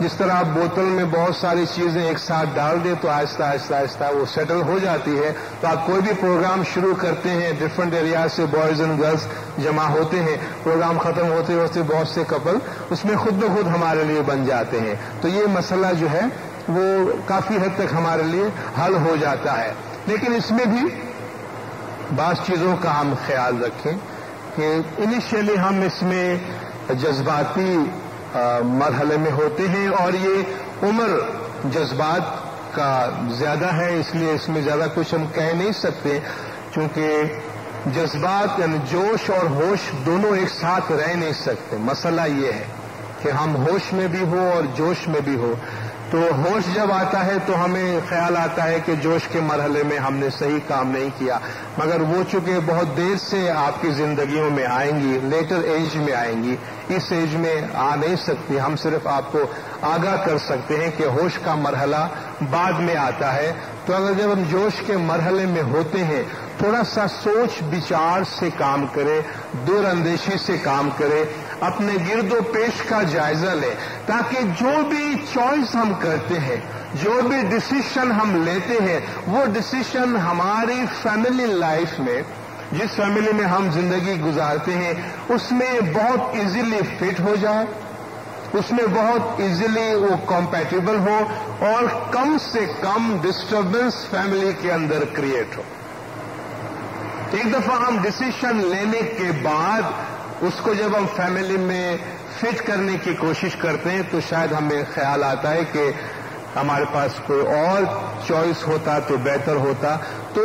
جس طرح آپ بوتل میں بہت ساری چیزیں ایک ساتھ ڈال دیں تو آہستہ آہستہ آہستہ وہ سیٹل ہو جاتی ہے. تو آپ کوئی بھی پروگرام شروع کرتے ہیں، ڈفرینٹ ایریاز سے بوائز اینڈ گرلس جمع ہوتے ہیں، پروگرام ختم ہوتے ہوتے بہت سے کپل اس میں خود بخود ہمارے لیے بن جاتے ہیں. تو یہ مسئلہ جو ہے وہ کافی حد تک ہمارے لیے حل ہو جاتا ہے. لیکن اس میں بھی بعض چیزوں کا ہم خیال رکھیں کہ انیشیلی ہم اس میں جذباتی مرحلے میں ہوتے ہیں، اور یہ عمر جذبات کا زیادہ ہے، اس لیے اس میں زیادہ کچھ ہم کہہ نہیں سکتے، چونکہ جذبات یعنی جوش اور ہوش دونوں ایک ساتھ رہ نہیں سکتے. مسئلہ یہ ہے کہ ہم ہوش میں بھی ہو اور جوش میں بھی ہو. تو ہوش جب آتا ہے تو ہمیں خیال آتا ہے کہ جوش کے مرحلے میں ہم نے صحیح کام نہیں کیا، مگر وہ چونکہ بہت دیر سے آپ کی زندگیوں میں آئیں گی، لیٹر ایج میں آئیں گی، اس ایج میں آ نہیں سکتی. ہم صرف آپ کو آگاہ کر سکتے ہیں کہ ہوش کا مرحلہ بعد میں آتا ہے. تو اگر جب ہم جوش کے مرحلے میں ہوتے ہیں، تھوڑا سا سوچ بچار سے کام کرے، دور اندیشی سے کام کرے، اپنے گرد و پیش کا جائزہ لیں، تاکہ جو بھی چوائس ہم کرتے ہیں، جو بھی ڈسیشن ہم لیتے ہیں، وہ ڈسیشن ہماری فیملی لائف میں، جس فیملی میں ہم زندگی گزارتے ہیں، اس میں بہت ایزیلی فٹ ہو جائے، اس میں بہت ایزیلی وہ کمپیٹیبل ہو، اور کم سے کم ڈسٹربنس فیملی کے اندر کریٹ ہو. ایک دفعہ ہم ڈسیشن لینے کے بعد اس کو جب ہم فیملی میں فٹ کرنے کی کوشش کرتے ہیں تو شاید ہمیں خیال آتا ہے کہ ہمارے پاس کوئی اور چوائس ہوتا تو بہتر ہوتا. تو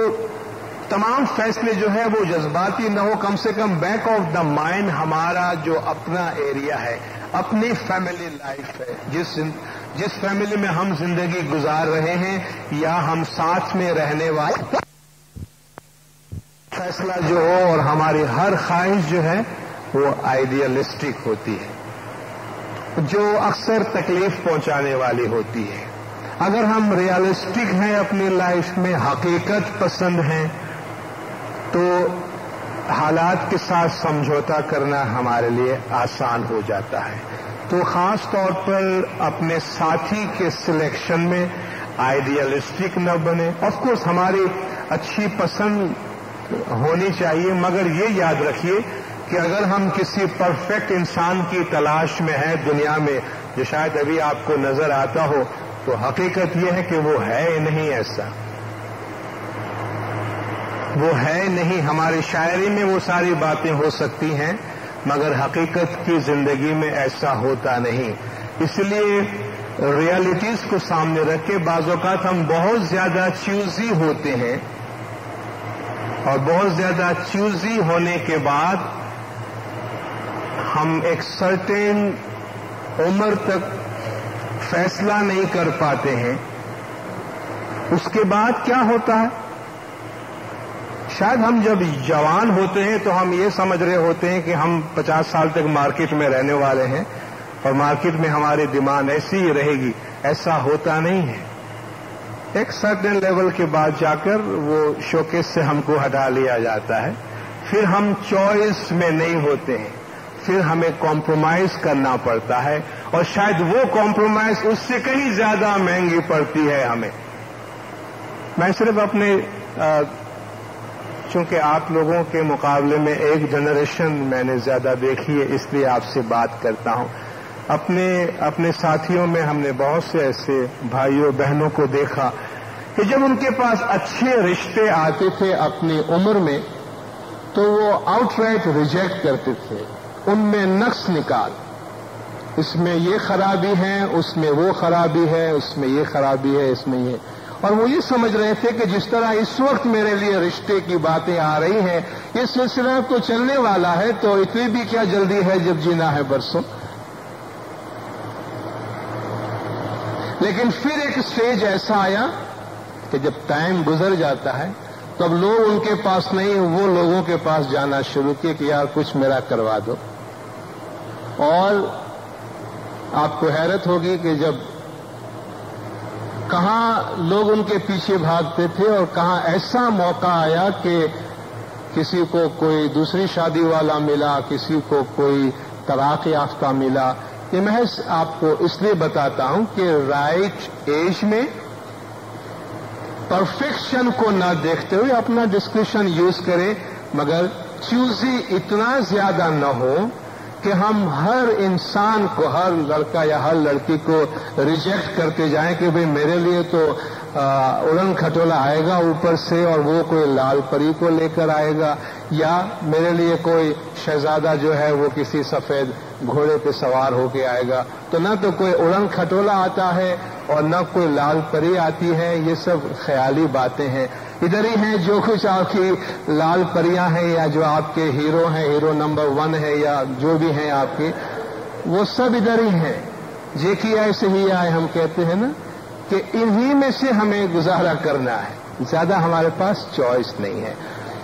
تمام فیصلے جو ہے وہ جذباتی نہ ہو، کم سے come back of the mind ہمارا جو اپنا ایریا ہے، اپنی فیملی لائف ہے، جس فیملی میں ہم زندگی گزار رہے ہیں یا ہم ساتھ میں رہنے والے، فیصلہ جو ہو اور ہماری ہر خواہش جو ہے وہ آئیڈیلسٹک ہوتی ہے، جو اکثر تکلیف پہنچانے والی ہوتی ہے. اگر ہم ریئلسٹک ہیں اپنی لائف میں، حقیقت پسند ہیں، تو حالات کے ساتھ سمجھوتا کرنا ہمارے لیے آسان ہو جاتا ہے. تو خاص طور پر اپنے ساتھی کے سلیکشن میں آئیڈیلسٹک نہ بنے. آف کورس ہماری اچھی پسند ہونی چاہیے، مگر یہ یاد رکھیے کہ اگر ہم کسی پرفیکٹ انسان کی تلاش میں ہیں دنیا میں، جو شاید ابھی آپ کو نظر آتا ہو، تو حقیقت یہ ہے کہ وہ ہے نہیں ایسا، وہ ہے نہیں. ہماری شاعری میں وہ ساری باتیں ہو سکتی ہیں، مگر حقیقت کی زندگی میں ایسا ہوتا نہیں. اس لیے ریالٹیز کو سامنے رکھ کے بعض اوقات ہم بہت زیادہ چوزی ہوتے ہیں، اور بہت زیادہ چوزی ہونے کے بعد ہم ایک سرٹین عمر تک فیصلہ نہیں کر پاتے ہیں. اس کے بعد کیا ہوتا ہے؟ شاید ہم جب جوان ہوتے ہیں تو ہم یہ سمجھ رہے ہوتے ہیں کہ ہم 50 سال تک مارکیٹ میں رہنے والے ہیں اور مارکیٹ میں ہماری ڈیمانڈ ایسی ہی رہے گی. ایسا ہوتا نہیں ہے. ایک سرٹن لیول کے بعد جا کر وہ شوکیس سے ہم کو ہٹا لیا جاتا ہے. پھر ہم چوائس میں نہیں ہوتے ہیں، پھر ہمیں کمپرومائز کرنا پڑتا ہے، اور شاید وہ کمپرومائز اس سے کہیں زیادہ مہنگی پڑتی ہے ہمیں. میں صرف اپنے چونکہ آپ لوگوں کے مقابلے میں ایک جنریشن میں نے زیادہ دیکھی ہے، اس لیے آپ سے بات کرتا ہوں. اپنے ساتھیوں میں ہم نے بہت سے ایسے بھائیوں بہنوں کو دیکھا کہ جب ان کے پاس اچھے رشتے آتے تھے اپنی عمر میں تو وہ آؤٹ رائٹ ریجیکٹ کرتے تھے. ان میں نقص نکال، اس میں یہ خرابی ہے، اس میں وہ خرابی ہے، اس میں یہ خرابی ہے، اس میں یہ. اور وہ یہ سمجھ رہے تھے کہ جس طرح اس وقت میرے لیے رشتے کی باتیں آ رہی ہیں، یہ سلسلہ تو چلنے والا ہے، تو اتنی بھی کیا جلدی ہے جب جینا ہے برسوں. لیکن پھر ایک سٹیج ایسا آیا کہ جب ٹائم گزر جاتا ہے تو اب لوگ ان کے پاس نہیں، وہ لوگوں کے پاس جانا شروع کیے کہ یار کچھ میرا کروا دو. اور آپ کو حیرت ہوگی کہ جب کہاں لوگ ان کے پیچھے بھاگتے تھے اور کہاں ایسا موقع آیا کہ کسی کو کوئی دوسری شادی والا ملا، کسی کو کوئی طلاق یافتہ ملا، یہ محض آپ کو اس لیے بتاتا ہوں کہ رائٹ ایج میں پرفیکشن کو نہ دیکھتے ہوئے اپنا ڈسکریشن یوز کریں، مگر چوزی اتنا زیادہ نہ ہو کہ ہم ہر انسان کو، ہر لڑکا یا ہر لڑکی کو ریجیکٹ کرتے جائیں کہ بھئی میرے لیے تو اڑن کھٹولا آئے گا اوپر سے اور وہ کوئی لال پری کو لے کر آئے گا، یا میرے لیے کوئی شہزادہ جو ہے وہ کسی سفید گھوڑے پہ سوار ہو کے آئے گا. تو نہ تو کوئی اڑن کھٹولا آتا ہے اور نہ کوئی لال پری آتی ہے. یہ سب خیالی باتیں ہیں. ادھر ہی ہیں جو کچھ آپ کی لال پریاں ہیں یا جو آپ کے ہیرو ہیں، ہیرو نمبر 1 ہے یا جو بھی ہیں آپ کے، وہ سب ادھر ہی ہیں. جے کی ایسے ہی آئے ہم کہتے ہیں نا کہ انہی میں سے ہمیں گزارا کرنا ہے، زیادہ ہمارے پاس چوائس نہیں ہے.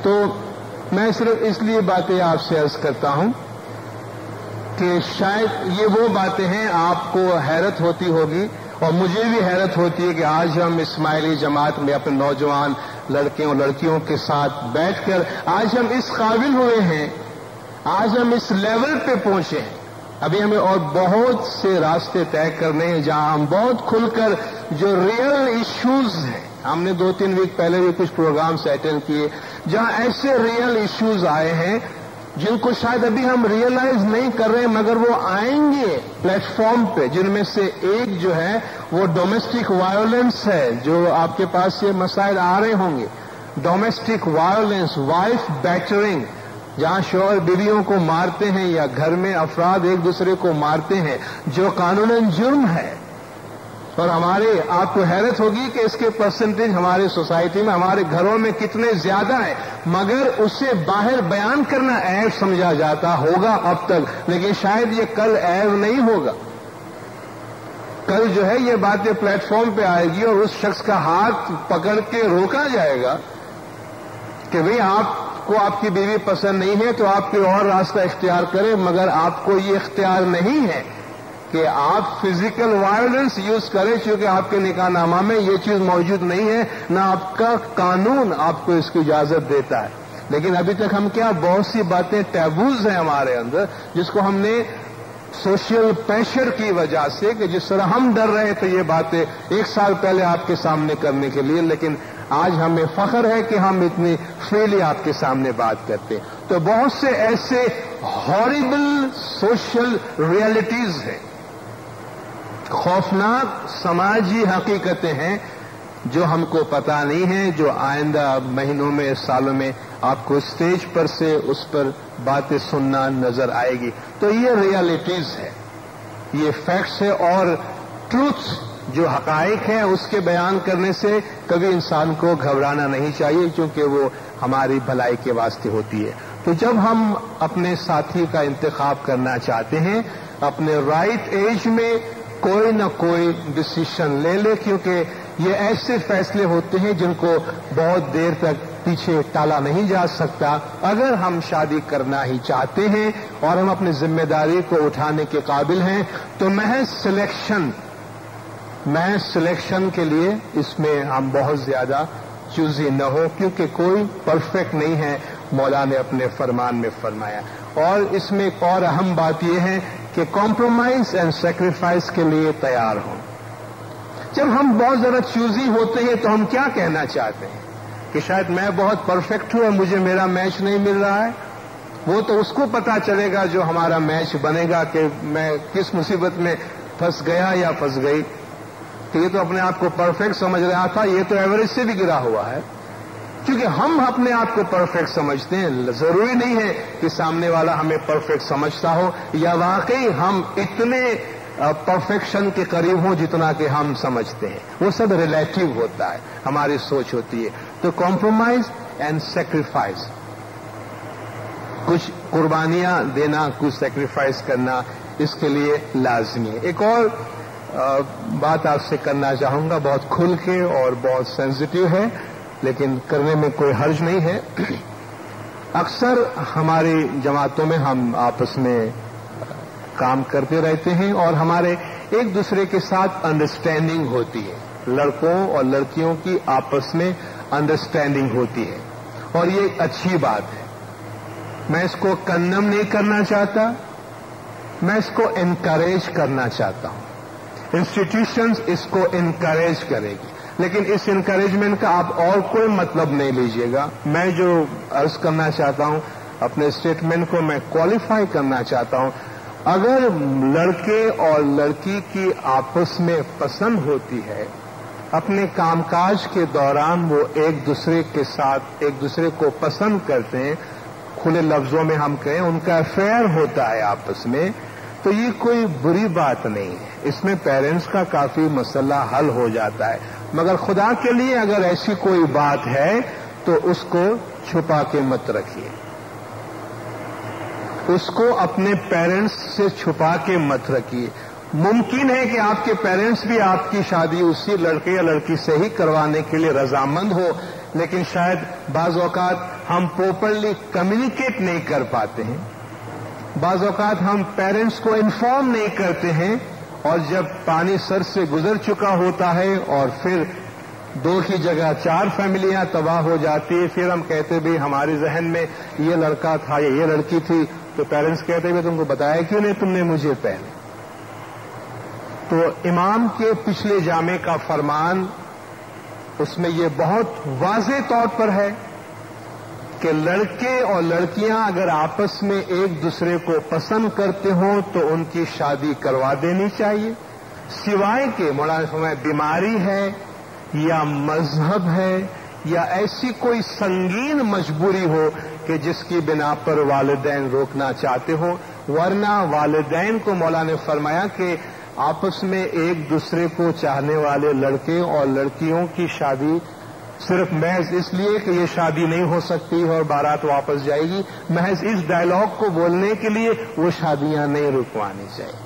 تو میں صرف اس لیے باتیں آپ سے عرض کرتا ہوں کہ شاید یہ وہ باتیں ہیں آپ کو حیرت ہوتی ہوگی اور مجھے بھی حیرت ہوتی ہے کہ آج ہم اسماعیلی جماعت میں اپنے نوجوان لڑکے اور لڑکیوں کے ساتھ بیٹھ کر آج ہم اس قابل ہوئے ہیں، آج ہم اس لیول پہ پہنچے ہیں. ابھی ہمیں اور بہت سے راستے طے کرنے ہیں جہاں ہم بہت کھل کر جو ریئل ایشوز ہیں، ہم نے 2-3 ویک پہلے بھی کچھ پروگرامس اٹینڈ کیے جہاں ایسے ریئل ایشوز آئے ہیں جن کو شاید ابھی ہم ریئلائز نہیں کر رہے مگر وہ آئیں گے پلیٹ فارم پہ، جن میں سے ایک جو ہے وہ ڈومیسٹک وائلنس ہے. جو آپ کے پاس یہ مسائل آ رہے ہوں گے، ڈومیسٹک وائلنس، وائف بیٹرنگ، جہاں شوہر بیویوں کو مارتے ہیں یا گھر میں افراد ایک دوسرے کو مارتے ہیں، جو قانوناً جرم ہے. اور آپ کو حیرت ہوگی کہ اس کے پرسنٹیج ہمارے سوسائٹی میں، ہمارے گھروں میں کتنے زیادہ ہیں، مگر اسے باہر بیان کرنا عیب سمجھا جاتا ہوگا اب تک، لیکن شاید یہ کل عیب نہیں ہوگا. کل جو ہے یہ باتیں پلیٹ فارم پہ آئے گی اور اس شخص کا ہاتھ پکڑ کے روکا جائے گا کہ بھئی آپ کو آپ کی بیوی پسند نہیں ہے تو آپ کوئی اور راستہ اختیار کریں، مگر آپ کو یہ اختیار نہیں ہے کہ آپ فزیکل وائلنس یوز کریں، چونکہ آپ کے نکاح نامہ میں یہ چیز موجود نہیں ہے، نہ آپ کا قانون آپ کو اس کی اجازت دیتا ہے. لیکن ابھی تک ہم کیا بہت سی باتیں ٹیبوز ہیں ہمارے اندر، جس کو ہم نے سوشل پریشر کی وجہ سے، کہ جس طرح ہم ڈر رہے تھے یہ باتیں 1 سال پہلے آپ کے سامنے کرنے کے لیے، لیکن آج ہمیں فخر ہے کہ ہم اتنی فریلی آپ کے سامنے بات کرتے ہیں. تو بہت سے ایسے ہاریبل سوشل ریئلٹیز ہیں، خوفناک سماجی حقیقتیں ہیں جو ہم کو پتہ نہیں ہیں، جو آئندہ مہینوں میں، سالوں میں آپ کو اسٹیج پر سے اس پر باتیں سننا نظر آئے گی. تو یہ ریئلٹیز ہے، یہ فیکٹس ہے، اور ٹروتھ جو حقائق ہیں اس کے بیان کرنے سے کبھی انسان کو گھبرانا نہیں چاہیے، کیونکہ وہ ہماری بھلائی کے واسطے ہوتی ہے. تو جب ہم اپنے ساتھی کا انتخاب کرنا چاہتے ہیں، اپنے رائٹ ایج میں کوئی نہ کوئی ڈسیشن لے لے، کیونکہ یہ ایسے فیصلے ہوتے ہیں جن کو بہت دیر تک پیچھے ٹالا نہیں جا سکتا. اگر ہم شادی کرنا ہی چاہتے ہیں اور ہم اپنی ذمہ داری کو اٹھانے کے قابل ہیں تو محض سلیکشن کے لیے اس میں ہم بہت زیادہ چوزی نہ ہو، کیونکہ کوئی پرفیکٹ نہیں ہے، مولا نے اپنے فرمان میں فرمایا. اور اس میں ایک اور اہم بات یہ ہے کہ کمپرومائز اینڈ سیکریفائس کے لیے تیار ہوں. جب ہم بہت زیادہ چوزی ہوتے ہیں تو ہم کیا کہنا چاہتے ہیں کہ شاید میں بہت پرفیکٹ ہوں اور مجھے میرا میچ نہیں مل رہا ہے. وہ تو اس کو پتا چلے گا جو ہمارا میچ بنے گا کہ میں کس مصیبت میں پھنس گیا یا پھنس گئی. کہ یہ تو اپنے آپ کو پرفیکٹ سمجھ رہا تھا، یہ تو ایوریج سے بھی گرا ہوا ہے. کیونکہ ہم اپنے آپ کو پرفیکٹ سمجھتے ہیں، ضروری نہیں ہے کہ سامنے والا ہمیں پرفیکٹ سمجھتا ہو یا واقعی ہم اتنے پرفیکشن کے قریب ہوں جتنا کہ ہم سمجھتے ہیں. وہ سب ریلیٹیو ہوتا ہے، ہماری سوچ ہوتی ہے. تو کمپرومائز اینڈ سیکریفائس، کچھ قربانیاں دینا، کچھ سیکریفائس کرنا اس کے لیے لازمی ہے. ایک اور بات آپ سے کرنا چاہوں گا، بہت کھل کے اور بہت سینسٹیو ہے، لیکن کرنے میں کوئی حرج نہیں ہے. اکثر ہماری جماعتوں میں ہم آپس میں کام کرتے رہتے ہیں اور ہمارے ایک دوسرے کے ساتھ انڈرسٹینڈنگ ہوتی ہے. لڑکوں اور لڑکیوں کی آپس میں انڈرسٹینڈنگ ہوتی ہے اور یہ ایک اچھی بات ہے. میں اس کو کنڈم نہیں کرنا چاہتا، میں اس کو انکریج کرنا چاہتا ہوں. انسٹیٹیوشنز اس کو انکریج کرے گی، لیکن اس انکریجمنٹ کا آپ اور کوئی مطلب نہیں لیجیے گا. میں جو عرض کرنا چاہتا ہوں، اپنے اسٹیٹمنٹ کو میں کوالیفائی کرنا چاہتا ہوں. اگر لڑکے اور لڑکی کی آپس میں پسند ہوتی ہے، اپنے کام کاج کے دوران وہ ایک دوسرے کے ساتھ ایک دوسرے کو پسند کرتے ہیں، کھلے لفظوں میں ہم کہیں ان کا افیئر ہوتا ہے آپس میں، تو یہ کوئی بری بات نہیں ہے. اس میں پیرنٹس کا کافی مسئلہ حل ہو جاتا ہے. مگر خدا کے لیے اگر ایسی کوئی بات ہے تو اس کو چھپا کے مت رکھیے، اس کو اپنے پیرنٹس سے چھپا کے مت رکھیے. ممکن ہے کہ آپ کے پیرنٹس بھی آپ کی شادی اسی لڑکے یا لڑکی سے ہی کروانے کے لیے رضامند ہو، لیکن شاید بعض اوقات ہم پراپرلی کمیونیکیٹ نہیں کر پاتے ہیں. بعض اوقات ہم پیرنٹس کو انفارم نہیں کرتے ہیں، اور جب پانی سر سے گزر چکا ہوتا ہے اور پھر 2 کی جگہ 4 فیملیاں تباہ ہو جاتی ہے، پھر ہم کہتے بھی ہمارے ذہن میں یہ لڑکا تھا یا یہ لڑکی تھی، تو پیرنٹس کہتے بھی تم کو بتایا کیوں نہیں تم نے مجھے پہلے. تو امام کے پچھلے جامع کا فرمان، اس میں یہ بہت واضح طور پر ہے کہ لڑکے اور لڑکیاں اگر آپس میں ایک دوسرے کو پسند کرتے ہوں تو ان کی شادی کروا دینی چاہیے، سوائے کہ مولانا فرمائے بیماری ہے یا مذہب ہے یا ایسی کوئی سنگین مجبوری ہو کہ جس کی بنا پر والدین روکنا چاہتے ہوں. ورنہ والدین کو مولانا نے فرمایا کہ آپس میں ایک دوسرے کو چاہنے والے لڑکے اور لڑکیوں کی شادی صرف محض اس لیے کہ یہ شادی نہیں ہو سکتی اور بارات واپس جائے گی، محض اس ڈائلاگ کو بولنے کے لیے وہ شادیاں نہیں رکوانی چاہیے.